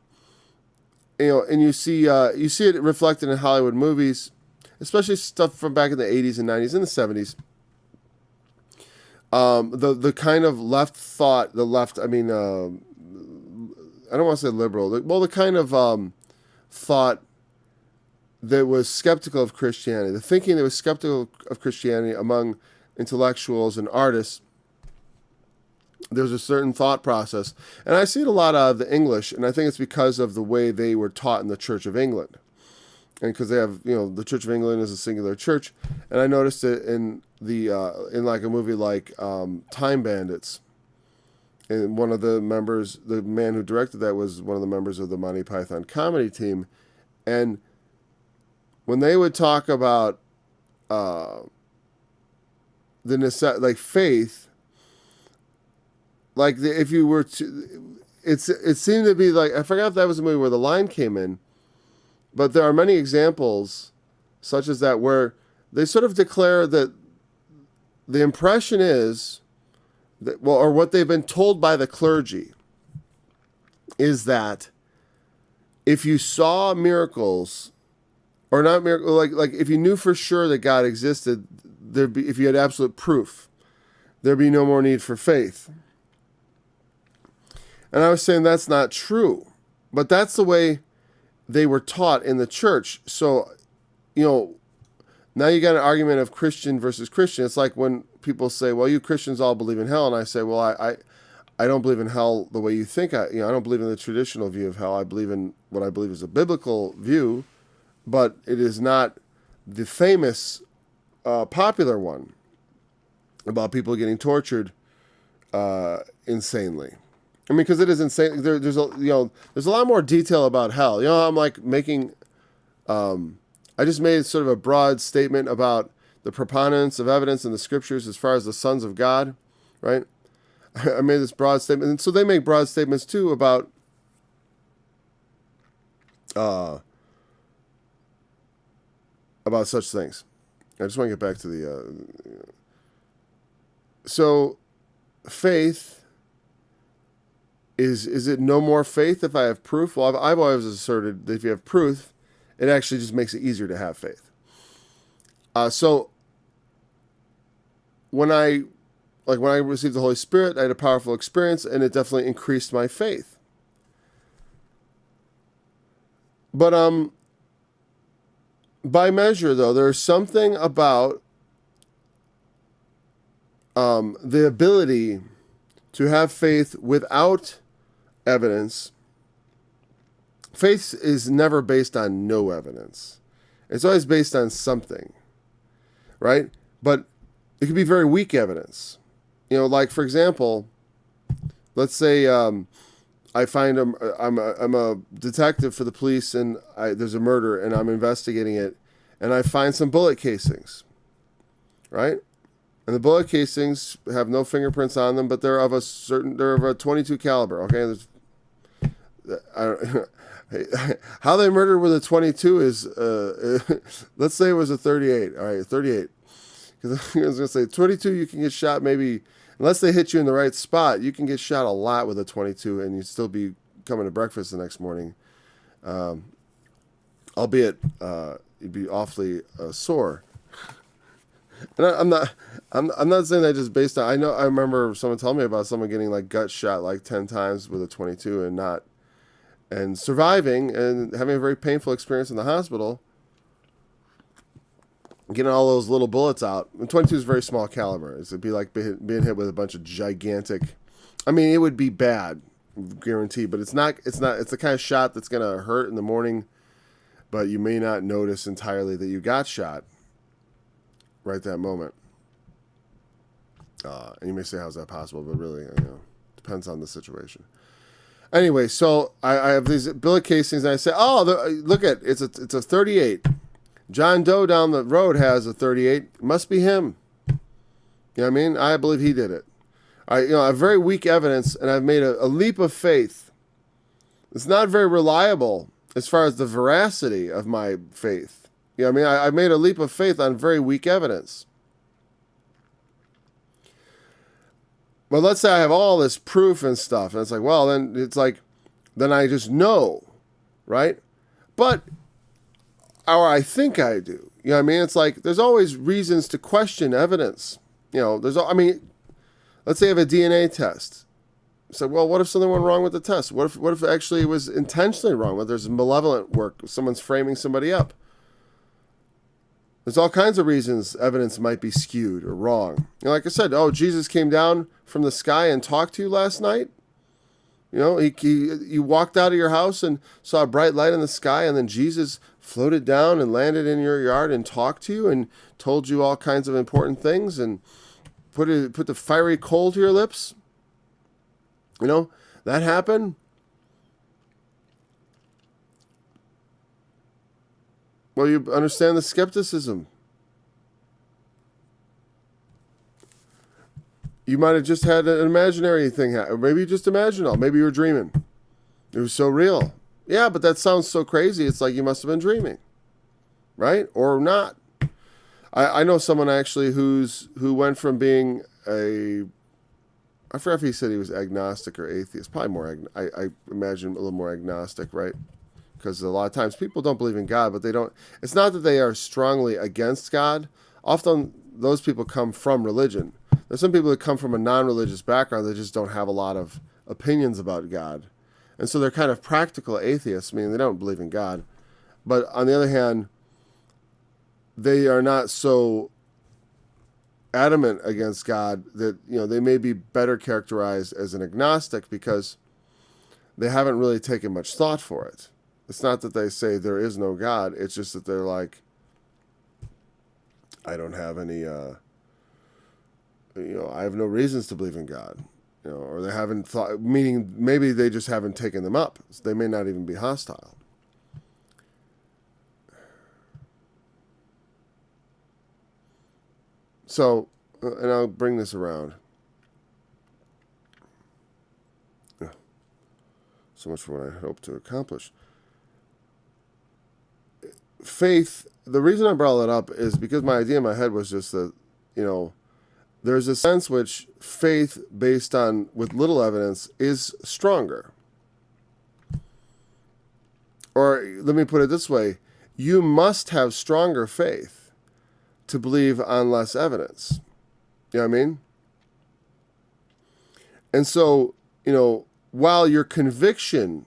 and you see it reflected in Hollywood movies, especially stuff from back in the 80s and 90s and the 70s. The kind of left thought, I don't want to say liberal, the kind of thought that was skeptical of Christianity, the thinking that was skeptical of Christianity among intellectuals and artists. There's a certain thought process, and I see it a lot out of the English, and I think it's because of the way they were taught in the Church of England, and because they have, the Church of England is a singular church, and I noticed it in like a movie like Time Bandits, and one of the members, the man who directed that, was one of the members of the Monty Python comedy team, and when they would talk about faith. Like if you were to, it seemed to be like, I forgot if that was a movie where the line came in, but there are many examples such as that where they sort of declare that the impression is that, or what they've been told by the clergy is that if you saw miracles, or not miracles, like if you knew for sure that God existed, if you had absolute proof, there'd be no more need for faith. And I was saying that's not true, but that's the way they were taught in the church. So, now you got an argument of Christian versus Christian. It's like when people say, well, you Christians all believe in hell. And I say, well, I don't believe in hell the way you think. I don't believe in the traditional view of hell. I believe in what I believe is a biblical view, but it is not the famous, popular one about people getting tortured insanely. I mean, because it is insane. There's a lot more detail about hell. I'm like making, I just made sort of a broad statement about the preponderance of evidence in the scriptures as far as the sons of God, right? I made this broad statement, and so they make broad statements too about such things. I just want to get back to the. So, faith. Is it no more faith if I have proof? Well, I've always asserted that if you have proof, it actually just makes it easier to have faith. So when I received the Holy Spirit, I had a powerful experience, and it definitely increased my faith. But by measure, though, there's something about the ability to have faith without evidence. Faith is never based on no evidence. It's always based on something, right? But it can be very weak evidence. Like, for example, let's say I find I'm a detective for the police, and there's a murder, and I'm investigating it, and I find some bullet casings, right? And the bullet casings have no fingerprints on them, but they're of a 22 caliber. Okay, how they murdered with a 22 is, let's say it was a 38. All right, 38. Because I was gonna say 22, you can get shot maybe, unless they hit you in the right spot, you can get shot a lot with a 22, and you'd still be coming to breakfast the next morning. albeit you'd be awfully sore. And I'm not saying that just based on. I remember someone telling me about someone getting like gut shot like 10 times with a 22 and surviving and having a very painful experience in the hospital, getting all those little bullets out. And 22 is very small caliber. It'd be like being hit with a bunch of gigantic. I mean, it would be bad, guaranteed. But it's not. It's the kind of shot that's gonna hurt in the morning, but you may not notice entirely that you got shot right that moment. And you may say, how's that possible? But really, depends on the situation. Anyway, so I have these billet casings, and I say, oh, look at it's a 38. John Doe down the road has a 38. It must be him. You know what I mean? I believe he did it. I have very weak evidence, and I've made a leap of faith. It's not very reliable as far as the veracity of my faith. You know what I mean? I made a leap of faith on very weak evidence. But let's say I have all this proof and stuff, and it's like, well, then I just know, right? But, or I think I do. You know what I mean? It's like, there's always reasons to question evidence. Let's say I have a DNA test. So, well, what if something went wrong with the test? What if actually it was intentionally wrong? What if there's malevolent work? Someone's framing somebody up. There's all kinds of reasons evidence might be skewed or wrong. Like I said, Jesus came down from the sky and talked to you last night. You walked out of your house and saw a bright light in the sky, and then Jesus floated down and landed in your yard and talked to you and told you all kinds of important things and put the fiery coal to your lips. That happened. Well, you understand the skepticism. You might have just had an imaginary thing happen. Or maybe you just imagined all. Maybe you were dreaming. It was so real. Yeah, but that sounds so crazy. It's like you must have been dreaming. Right? Or not. I know someone actually who went from being I forgot if he said he was agnostic or atheist. Probably more, I imagine a little more agnostic, right? Because a lot of times people don't believe in God, but they don't. It's not that they are strongly against God. Often those people come from religion. There's some people that come from a non-religious background that just don't have a lot of opinions about God. And so they're kind of practical atheists, meaning they don't believe in God. But on the other hand, they are not so adamant against God that, they may be better characterized as an agnostic because they haven't really taken much thought for it. It's not that they say there is no God. It's just that they're like, I don't have any, I have no reasons to believe in God, or they haven't thought, meaning maybe they just haven't taken them up. So they may not even be hostile. So, and I'll bring this around. So much for what I hope to accomplish. Faith, the reason I brought that up is because my idea in my head was just that, there's a sense which faith based on with little evidence is stronger. Or let me put it this way, you must have stronger faith to believe on less evidence. You know what I mean? And so, while your conviction,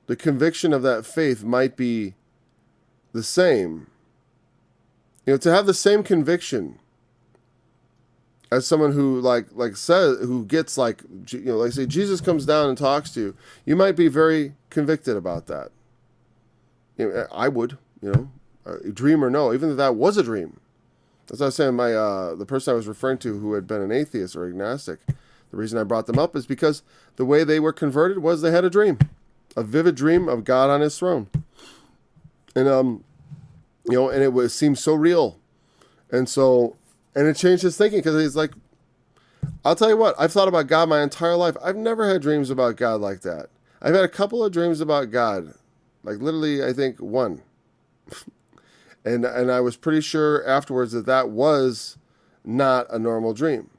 the conviction of that faith might be the same, to have the same conviction as someone who says, who gets like say Jesus comes down and talks to you, you might be very convicted about that. I would, dream or no, even if that was a dream. That's what I was saying. The person I was referring to who had been an atheist or agnostic, the reason I brought them up is because the way they were converted was they had a dream, a vivid dream of God on his throne. And, and it seemed so real. And it changed his thinking because he's like, I'll tell you what, I've thought about God my entire life. I've never had dreams about God like that. I've had a couple of dreams about God, like literally, I think one. And I was pretty sure afterwards that was not a normal dream.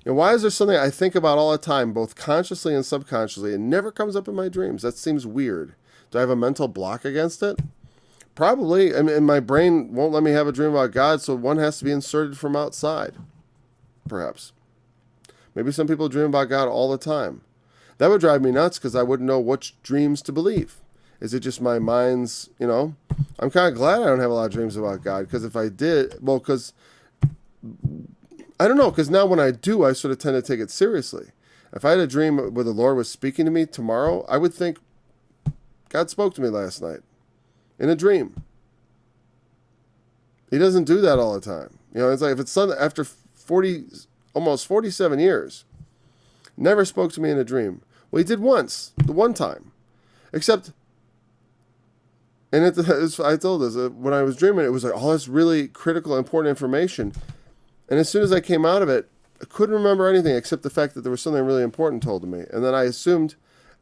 Why is there something I think about all the time, both consciously and subconsciously, and never comes up in my dreams? That seems weird. Do I have a mental block against it? Probably. I mean, and my brain won't let me have a dream about God, so one has to be inserted from outside. Perhaps. Maybe some people dream about God all the time. That would drive me nuts because I wouldn't know which dreams to believe. Is it just my mind's, I'm kind of glad I don't have a lot of dreams about God, because if I did, because I don't know, because now when I do, I sort of tend to take it seriously. If I had a dream where the Lord was speaking to me tomorrow, I would think, God spoke to me last night in a dream. He doesn't do that all the time. It's like if it's after almost 47 years, never spoke to me in a dream. Well, he did once, the one time. Except, and I told this, when I was dreaming, it was like all this really critical, important information. And as soon as I came out of it, I couldn't remember anything except the fact that there was something really important told to me. And then I assumed,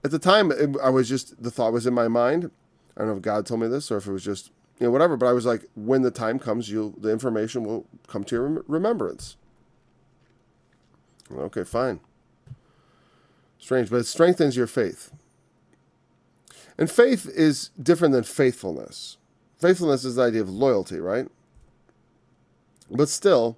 at the time, the thought was in my mind. I don't know if God told me this or if it was just, whatever. But I was like, when the time comes, the information will come to your remembrance. Okay, fine. Strange, but it strengthens your faith. And faith is different than faithfulness. Faithfulness is the idea of loyalty, right? But still,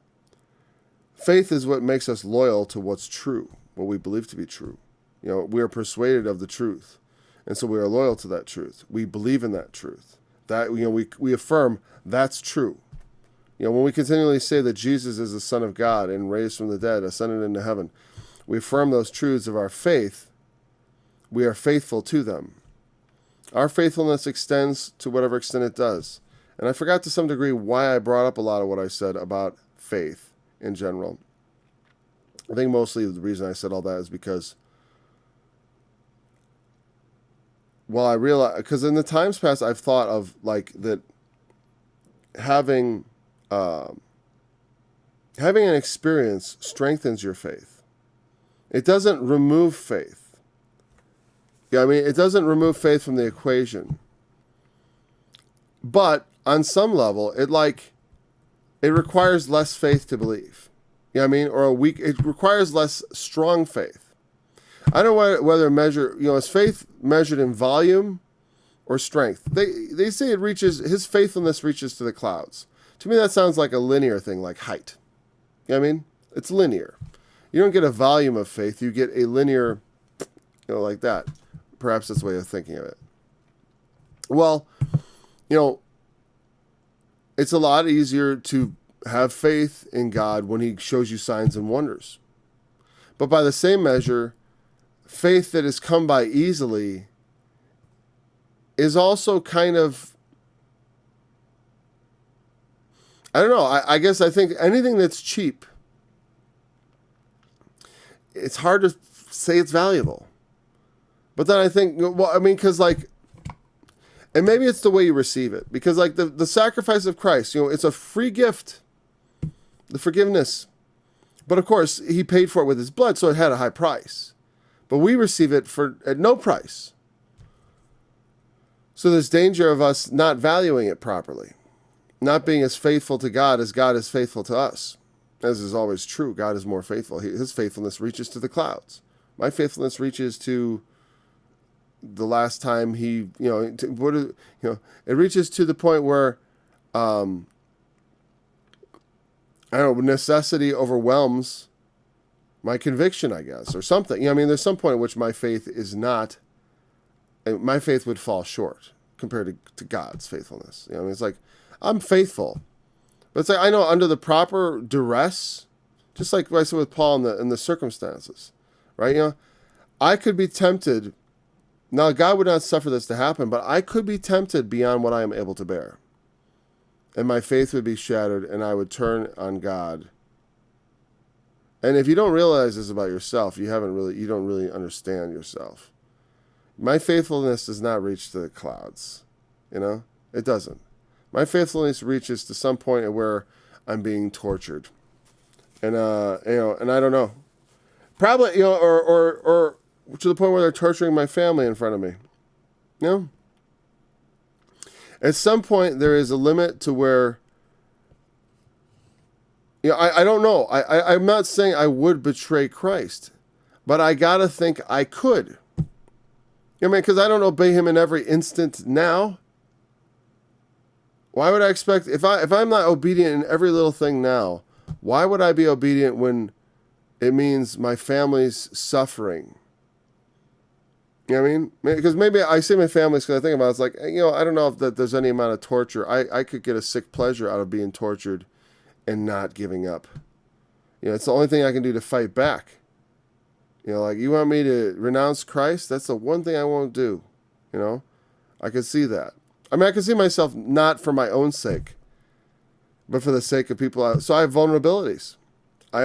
faith is what makes us loyal to what's true, what we believe to be true. We are persuaded of the truth, and so we are loyal to that truth. We believe in that truth. That we affirm that's true. When we continually say that Jesus is the Son of God and raised from the dead, ascended into heaven, we affirm those truths of our faith. We are faithful to them. Our faithfulness extends to whatever extent it does. And I forgot to some degree why I brought up a lot of what I said about faith in general. I think mostly the reason I said all that is because, I realize, because in the times past I've thought of that having an experience strengthens your faith. It doesn't remove faith. It doesn't remove faith from the equation. But on some level, it requires less faith to believe. It requires less strong faith. I don't know whether measure, is faith measured in volume or strength? They say his faithfulness reaches to the clouds. To me, that sounds like a linear thing, like height. It's linear. You don't get a volume of faith, you get a linear, like that. Perhaps that's the way of thinking of it. Well, it's a lot easier to have faith in God when he shows you signs and wonders. But by the same measure, faith that has come by easily is also kind of, I don't know, I guess I think anything that's cheap, it's hard to say it's valuable. But then I think, because and maybe it's the way you receive it. Because the sacrifice of Christ, it's a free gift, the forgiveness. But of course, he paid for it with his blood, so it had a high price. But we receive it at no price. So there's danger of us not valuing it properly. Not being as faithful to God as God is faithful to us. As is always true, God is more faithful. His faithfulness reaches to the clouds. My faithfulness reaches to the last time it reaches to the point where, necessity overwhelms my conviction, I guess, or something. There's some point at which my faith would fall short compared to God's faithfulness. It's like, I'm faithful. But it's like, I know under the proper duress, just like what I said with Paul in the circumstances, right? I could be tempted. Now, God would not suffer this to happen, but I could be tempted beyond what I am able to bear. And my faith would be shattered, and I would turn on God. And if you don't realize this about yourself, you don't really understand yourself. My faithfulness does not reach to the clouds. It doesn't. My faithfulness reaches to some point where I'm being tortured. And, and I don't know. Probably, or to the point where they're torturing my family in front of me. At some point, there is a limit to where, I don't know. I'm not saying I would betray Christ, but I got to think I could. Because I don't obey him in every instant now. Why would I expect, if I'm not obedient in every little thing now, why would I be obedient when it means my family's suffering? You know what I mean? Because maybe I say my family's because I think about it, it's like, I don't know if that there's any amount of torture. I could get a sick pleasure out of being tortured and not giving up. It's the only thing I can do to fight back. Like, you want me to renounce Christ? That's the one thing I won't do. I could see that. I mean, I can see myself not for my own sake, but for the sake of people. So I have vulnerabilities. I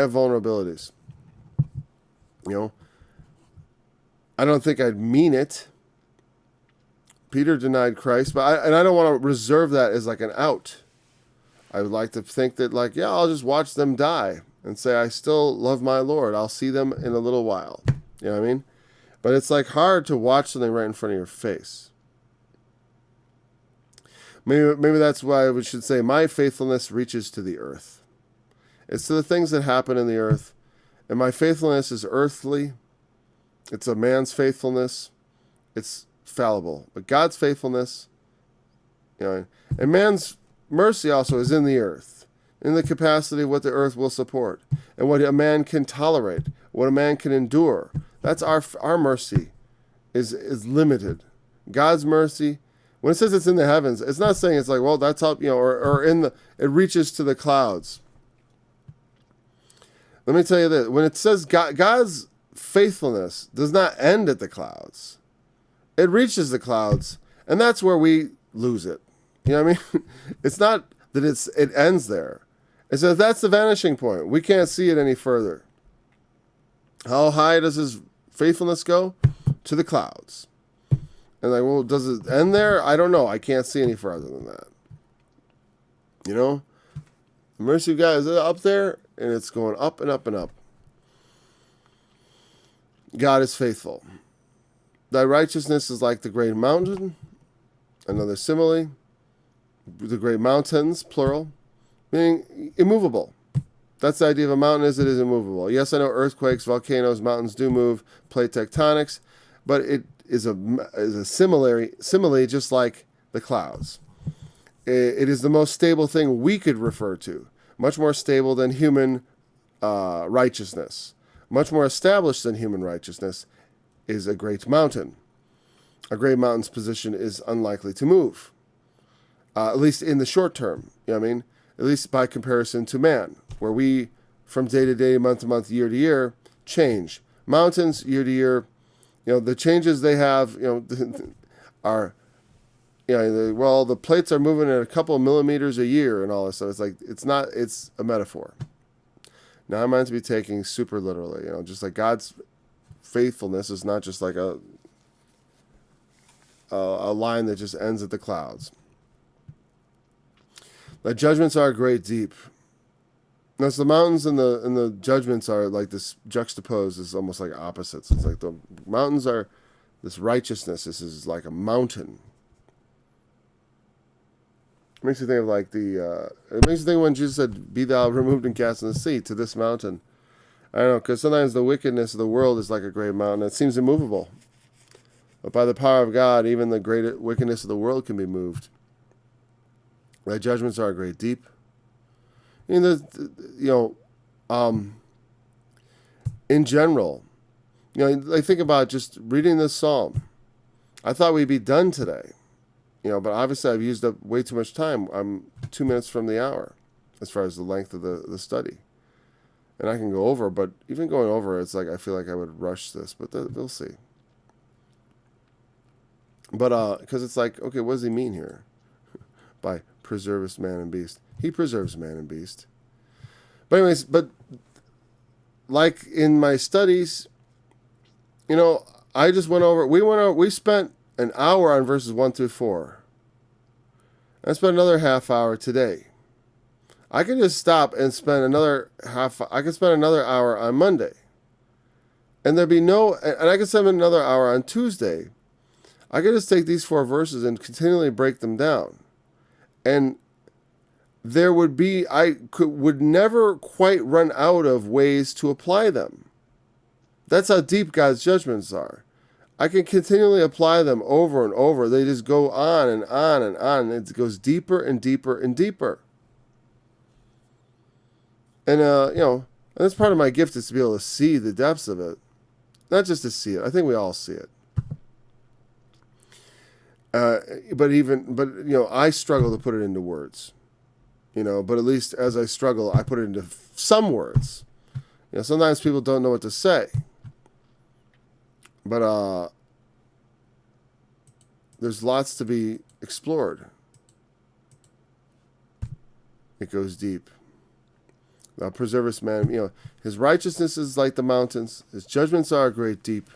don't think I'd mean it. Peter denied Christ, but I don't want to reserve that as like an out. I would like to think that, like, I'll just watch them die and say, I still love my Lord. I'll see them in a little while. You know what I mean? But it's like hard to watch something right in front of your face. Maybe that's why we should say, my faithfulness reaches to the earth. It's to the things that happen in the earth. And my faithfulness is earthly. It's a man's faithfulness. It's fallible. But God's faithfulness, and man's mercy also is in the earth, in the capacity of what the earth will support, and what a man can tolerate, what a man can endure. That's our mercy is limited. God's mercy, when it says it's in the heavens, it's not saying it's like, well, that's up, or it reaches to the clouds. Let me tell you this. When it says God's faithfulness does not end at the clouds. It reaches the clouds, and that's where we lose it. You know what I mean? It's not that it ends there. It's that that's the vanishing point. We can't see it any further. How high does his faithfulness go? To the clouds. And like, well, does it end there? I don't know. I can't see any further than that. The mercy of God is up there, and it's going up and up and up. God is faithful. Thy righteousness is like the great mountain. Another simile. The great mountains, plural, meaning immovable. That's the idea of a mountain, is it is immovable. Yes, I know earthquakes, volcanoes, mountains do move, plate tectonics, but it is a simile just like the clouds. It is the most stable thing we could refer to, much more stable than human righteousness. Much more established than human righteousness is a great mountain. A great mountain's position is unlikely to move, at least in the short term. You know what I mean? At least by comparison to man, where we, from day to day, month to month, year to year, change. Mountains, year to year, the changes they have, are, the plates are moving at a couple of millimeters a year and all this stuff. It's like, it's a metaphor. Now I'm meant to be taking super literally, just like God's faithfulness is not just like a line that just ends at the clouds. The judgments are great deep. Now, so the mountains and the judgments are like this juxtaposed, is almost like opposites. It's like the mountains are this righteousness. This is like a mountain. It makes you think of like it makes you think when Jesus said, "Be thou removed and cast in the sea," to this mountain. I don't know, because sometimes the wickedness of the world is like a great mountain. It seems immovable. But by the power of God, even the great wickedness of the world can be moved. Thy judgments are a great deep. In general, I think about just reading this psalm. I thought we'd be done today, but obviously I've used up way too much time. I'm 2 minutes from the hour as far as the length of the study. And I can go over, but even going over, it's like I feel like I would rush this, but we'll see. But because it's like, okay, what does he mean here by preservest man and beast? He preserves man and beast. But anyways, like in my studies, I just we spent an hour on verses 1 through 4. I spent another half hour today. I could just stop and spend another hour on Monday. And there'd be and I could spend another hour on Tuesday. I could just take these 4 verses and continually break them down. And there would never quite run out of ways to apply them. That's how deep God's judgments are. I can continually apply them over and over. They just go on and on and on. It goes deeper and deeper and deeper. And, and that's part of my gift is to be able to see the depths of it. Not just to see it. I think we all see it. But I struggle to put it into words. But at least as I struggle, I put it into some words. Sometimes people don't know what to say. But there's lots to be explored. It goes deep. Thou preservest man. His righteousness is like the mountains. His judgments are great deep.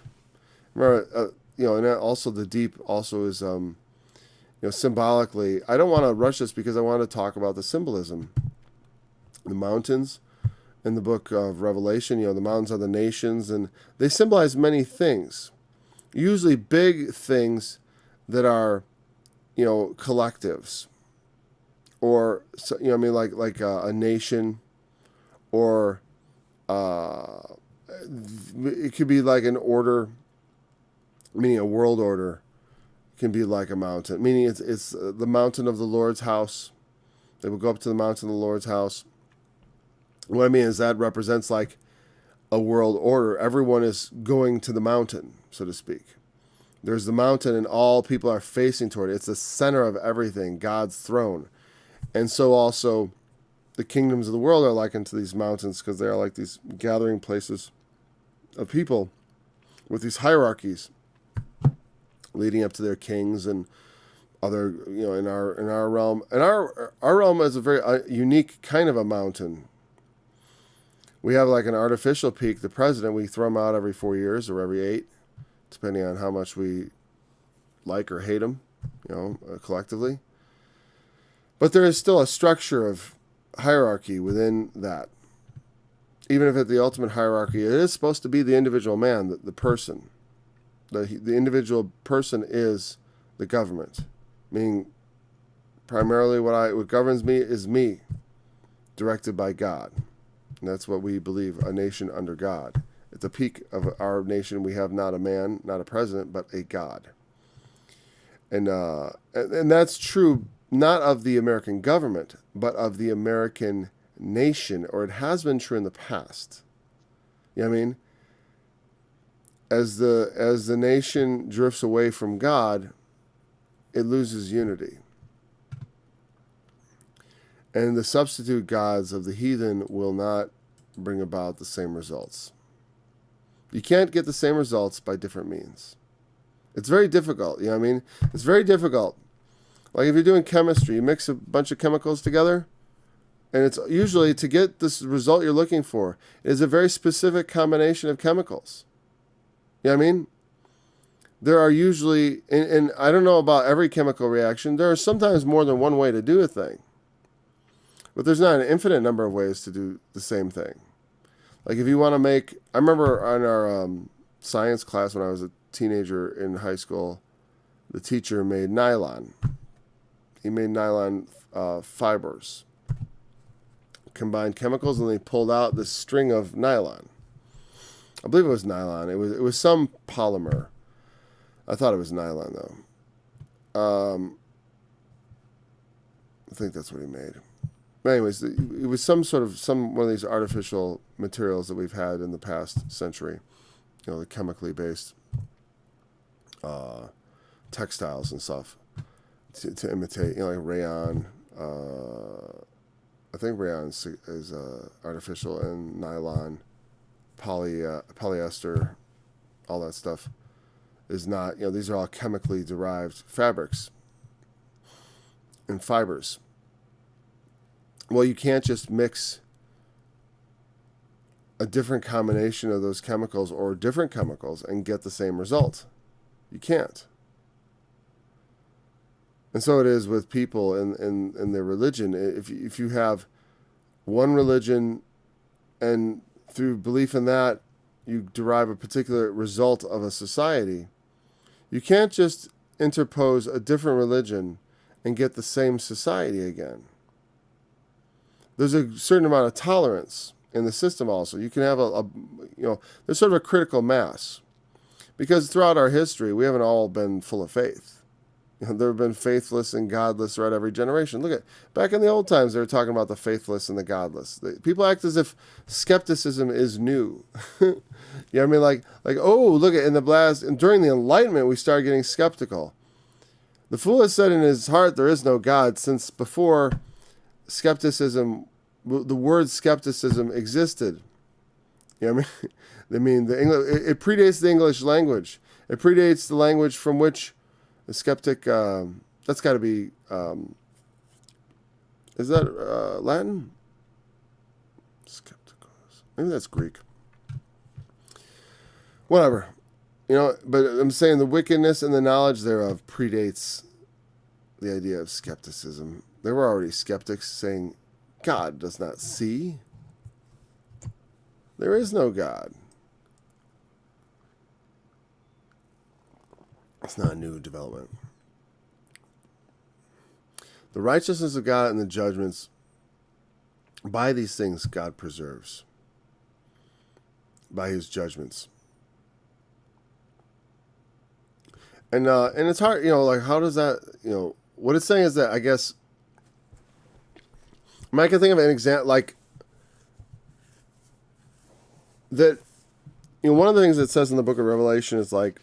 Remember, and also the deep also is, symbolically. I don't want to rush this because I want to talk about the symbolism. The mountains in the book of Revelation, the mountains are the nations, and they symbolize many things. Usually big things that are, collectives. Or, like a nation, or it could be like an order, meaning a world order. It can be like a mountain, meaning it's the mountain of the Lord's house. They will go up to the mountain of the Lord's house. What I mean is that represents like a world order. Everyone is going to the mountain, so to speak. There's the mountain and all people are facing toward it. It's the center of everything, God's throne. And so also the kingdoms of the world are likened to these mountains because they are like these gathering places of people with these hierarchies leading up to their kings and other, in our realm. And our realm is a very unique kind of a mountain. We have like an artificial peak. The president, we throw him out every 4 years or every 8, depending on how much we like or hate him, collectively. But there is still a structure of hierarchy within that. Even if at the ultimate hierarchy, it is supposed to be the individual man, the person. The individual person is the government. Meaning, primarily what governs me is me, directed by God. And that's what we believe, a nation under God. At the peak of our nation, we have not a man, not a president, but a God. And that's true not of the American government, but of the American nation, or it has been true in the past. You know what I mean? As the nation drifts away from God, it loses unity. And the substitute gods of the heathen will not bring about the same results. You can't get the same results by different means. It's very difficult, you know what I mean? It's very difficult. Like if you're doing chemistry, you mix a bunch of chemicals together, and it's usually to get this result you're looking for, it is a very specific combination of chemicals. You know what I mean? There are usually, and I don't know about every chemical reaction, there are sometimes more than one way to do a thing. But there's not an infinite number of ways to do the same thing. Like if you want to make, I remember on our science class when I was a teenager in high school, the teacher made nylon. He made nylon fibers, combined chemicals, and they pulled out this string of nylon. I believe it was nylon. It was some polymer. I thought it was nylon though. I think that's what he made. But anyways, it was some one of these artificial materials that we've had in the past century. The chemically based textiles and stuff to imitate, like rayon. I think rayon is artificial, and nylon, polyester, all that stuff is not. These are all chemically derived fabrics and fibers. Well, you can't just mix a different combination of those chemicals or different chemicals and get the same result. You can't. And so it is with people in their religion. If you have one religion and through belief in that you derive a particular result of a society, you can't just interpose a different religion and get the same society again. There's a certain amount of tolerance in the system also. You can have there's sort of a critical mass. Because throughout our history, we haven't all been full of faith. There have been faithless and godless throughout every generation. Look at back in the old times, they were talking about the faithless and the godless. People act as if skepticism is new. You know what I mean? Like oh, look at and during the Enlightenment, we started getting skeptical. The fool has said in his heart, there is no God, since before skepticism, the word skepticism existed. You know what I mean? It predates the English language. It predates the language from which the skeptic, that's got to be, is that Latin? Skepticals. Maybe that's Greek. Whatever. But I'm saying the wickedness and the knowledge thereof predates the idea of skepticism. There were already skeptics saying, God does not see. There is no God. It's not a new development. The righteousness of God and the judgments, by these things God preserves. By his judgments. And it's hard, like how does that, what it's saying is that I guess I can think of an example like that. One of the things it says in the book of Revelation is like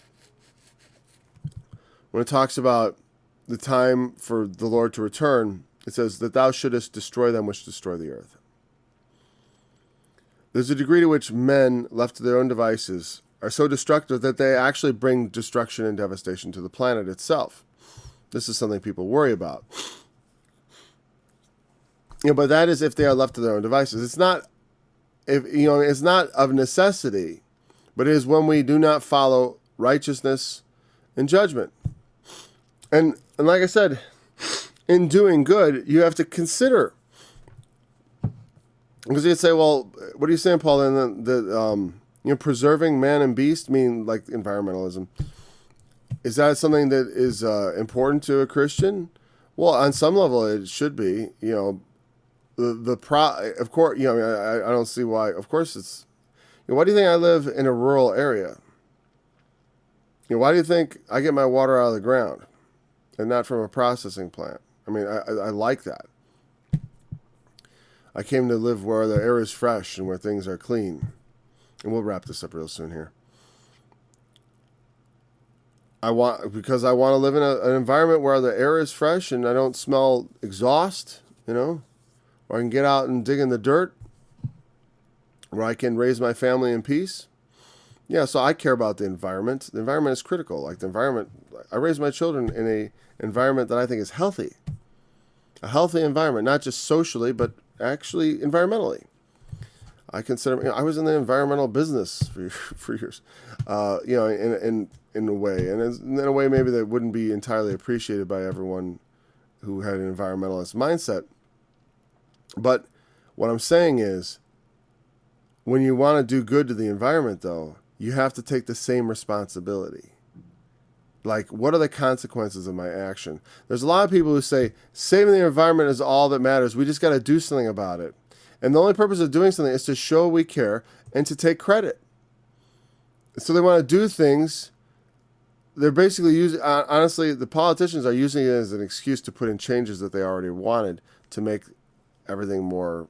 when it talks about the time for the Lord to return, it says that thou shouldest destroy them which destroy the earth. There's a degree to which men, left to their own devices, are so destructive that they actually bring destruction and devastation to the planet itself. This is something people worry about. But that is if they are left to their own devices. It's not it's not of necessity, but it is when we do not follow righteousness and judgment. And like I said, in doing good, you have to consider. Because you'd say, well, what are you saying, Paul? Then preserving man and beast, mean like environmentalism. Is that something that is important to a Christian? Well, on some level, it should be. Of course, I don't see why. Of course, it's. Why do you think I live in a rural area? Why do you think I get my water out of the ground and not from a processing plant? I mean, I like that. I came to live where the air is fresh and where things are clean. And we'll wrap this up real soon here. Because I want to live in an environment where the air is fresh and I don't smell exhaust, or I can get out and dig in the dirt, where I can raise my family in peace. Yeah, so I care about the environment. The environment is critical. Like the environment, I raise my children in an environment that I think is healthy. A healthy environment, not just socially, but actually environmentally. I consider, I was in the environmental business for years, in a way. And in a way maybe that wouldn't be entirely appreciated by everyone who had an environmentalist mindset. But what I'm saying is, when you want to do good to the environment, though, you have to take the same responsibility. Like, what are the consequences of my action? There's a lot of people who say, saving the environment is all that matters. We just got to do something about it. And the only purpose of doing something is to show we care and to take credit. So they want to do things. They're basically using, honestly, the politicians are using it as an excuse to put in changes that they already wanted to make everything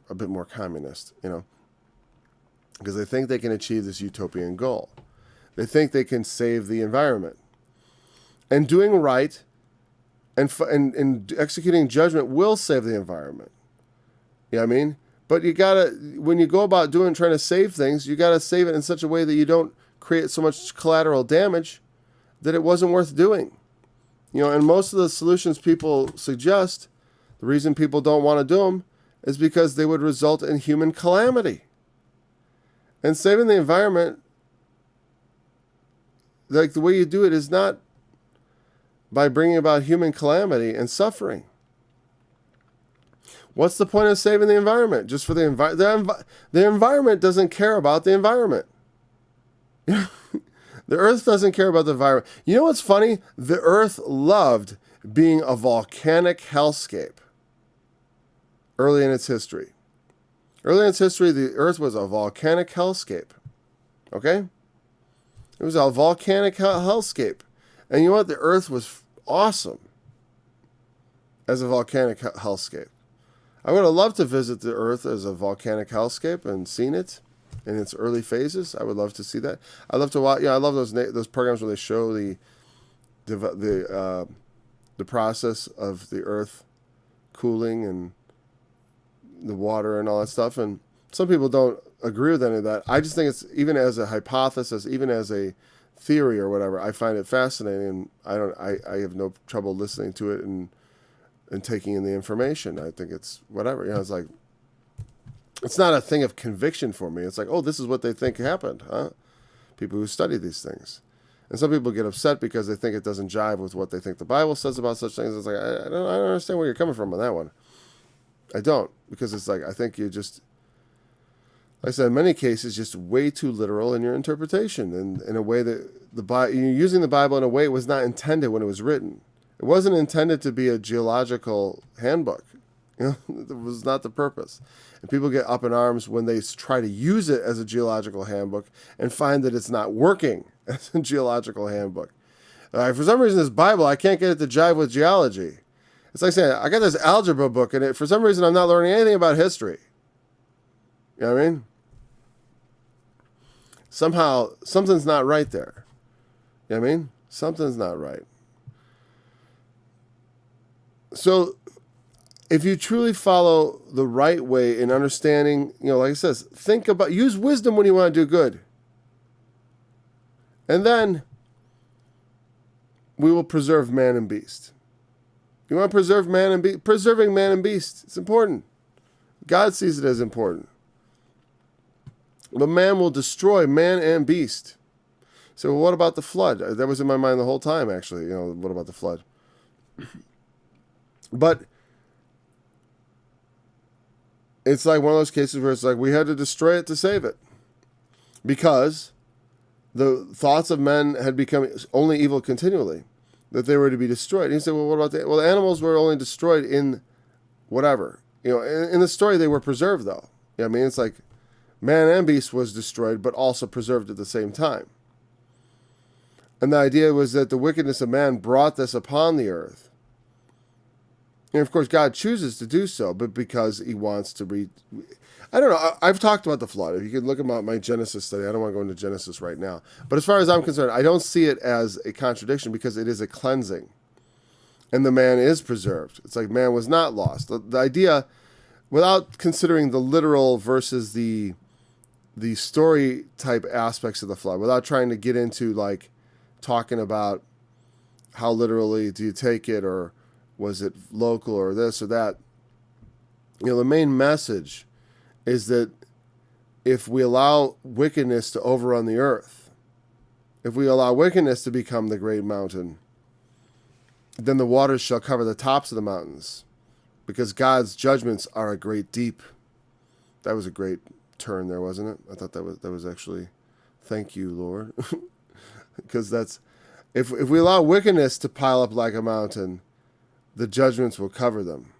a bit more communist, because they think they can achieve this utopian goal. They think they can save the environment. And doing right and executing judgment will save the environment. You know what I mean? But when you go about trying to save things, you got to save it in such a way that you don't create so much collateral damage that it wasn't worth doing. And most of the solutions people suggest, the reason people don't want to do them is because they would result in human calamity. And saving the environment, like the way you do it, is not by bringing about human calamity and suffering. What's the point of saving the environment? Just for the environment? The environment doesn't care about the environment. The earth doesn't care about the environment. You know what's funny? The earth loved being a volcanic hellscape early in its history. Early in its history, the earth was a volcanic hellscape. Okay? It was a volcanic hellscape. And you know what? The earth was awesome as a volcanic hellscape. I would have loved to visit the earth as a volcanic hellscape and seen it in its early phases. I would love to see that. I love to watch. I love those programs where they show the process of the earth cooling and the water and all that stuff. And some people don't agree with any of that. I just think it's, even as a hypothesis, even as a theory or whatever, I find it fascinating, and I have no trouble listening to it and taking in the information. I think it's whatever. It's like, it's not a thing of conviction for me. It's like, oh, this is what they think happened, huh? People who study these things. And some people get upset because they think it doesn't jive with what they think the Bible says about such things. It's like, I don't understand where you're coming from on that one. I don't, because it's like, I think you just, like I said, in many cases, just way too literal in your interpretation, and in a way that you're using the Bible in a way it was not intended when it was written. It wasn't intended to be a geological handbook. It was not the purpose. And people get up in arms when they try to use it as a geological handbook and find that it's not working as a geological handbook. For some reason, this Bible, I can't get it to jive with geology. It's like saying, I got this algebra book, and for some reason, I'm not learning anything about history. You know what I mean? Somehow, something's not right there. You know what I mean? Something's not right. So, if you truly follow the right way in understanding, like it says, use wisdom when you want to do good. And then we will preserve man and beast. You want to preserve man and beast? Preserving man and beast, it's important. God sees it as important. But man will destroy man and beast. So what about the flood? That was in my mind the whole time, actually. What about the flood? But it's like one of those cases where it's like we had to destroy it to save it. Because the thoughts of men had become only evil continually, that they were to be destroyed. And you say, well, what about the animals were only destroyed in whatever. In the story they were preserved, though. It's like man and beast was destroyed, but also preserved at the same time. And the idea was that the wickedness of man brought this upon the earth. And of course, God chooses to do so, but because he wants to I don't know. I've talked about the flood. If you could look at my Genesis study, I don't want to go into Genesis right now. But as far as I'm concerned, I don't see it as a contradiction because it is a cleansing. And the man is preserved. It's like man was not lost. The idea, without considering the literal versus the story type aspects of the flood, without trying to get into like talking about how literally do you take it, or was it local, or this or that. The main message is that if we allow wickedness to overrun the earth, if we allow wickedness to become the great mountain, then the waters shall cover the tops of the mountains, because God's judgments are a great deep. That was a great turn there, wasn't it? I thought that was actually, thank you, Lord. Because that's, if we allow wickedness to pile up like a mountain, the judgments will cover them.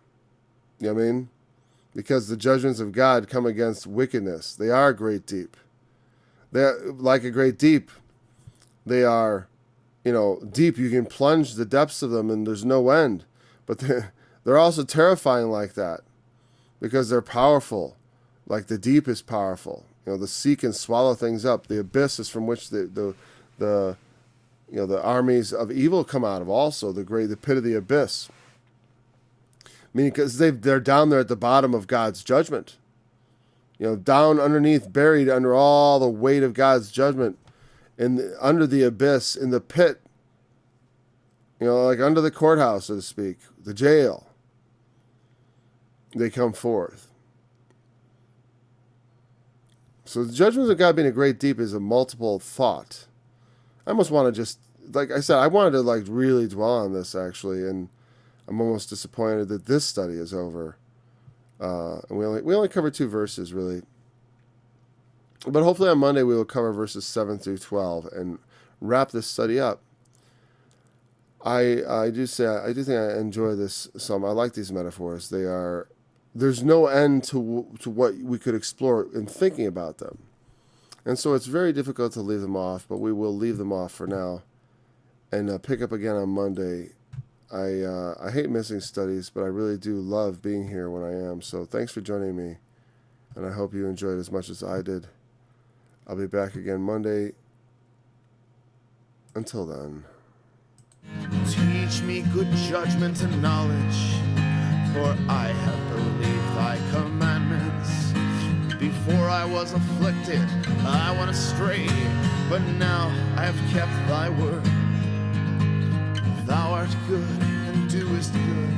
You know what I mean? Because the judgments of God come against wickedness. They are great deep. They're like a great deep. They are, deep. You can plunge the depths of them and there's no end. But they're also terrifying like that because they're powerful. Like the deep is powerful. The sea can swallow things up. The abyss is from which the armies of evil come out of also. The pit of the abyss. Meaning because they're down there at the bottom of God's judgment. Down underneath, buried under all the weight of God's judgment, under the abyss, in the pit, like under the courthouse, so to speak, the jail, they come forth. So the judgments of God being a great deep is a multiple thought. I almost want to just, like I said, I wanted to like really dwell on this actually, and I'm almost disappointed that this study is over. And we only covered 2 verses really. But hopefully on Monday we will cover verses 7 through 12 and wrap this study up. I do think I enjoy this some. I like these metaphors. There's no end to what we could explore in thinking about them. And so it's very difficult to leave them off, but we will leave them off for now and pick up again on Monday. I hate missing studies, but I really do love being here when I am. So thanks for joining me, and I hope you enjoyed as much as I did. I'll be back again Monday. Until then. Teach me good judgment and knowledge, for I have believed thy commandments. Before I was afflicted, I went astray, but now I have kept thy word. Thou art good and doest good.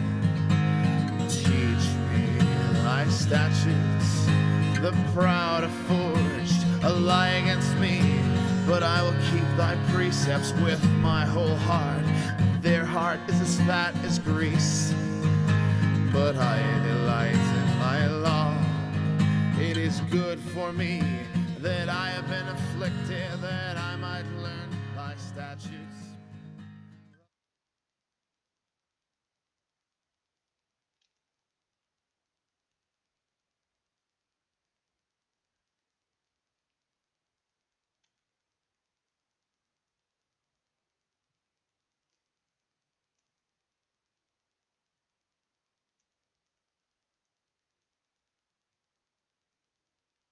Teach me thy statutes. The proud have forged a lie against me, but I will keep thy precepts with my whole heart. Their heart is as fat as grease, but I delight in thy law. It is good for me that I have been afflicted, that I might learn thy statutes.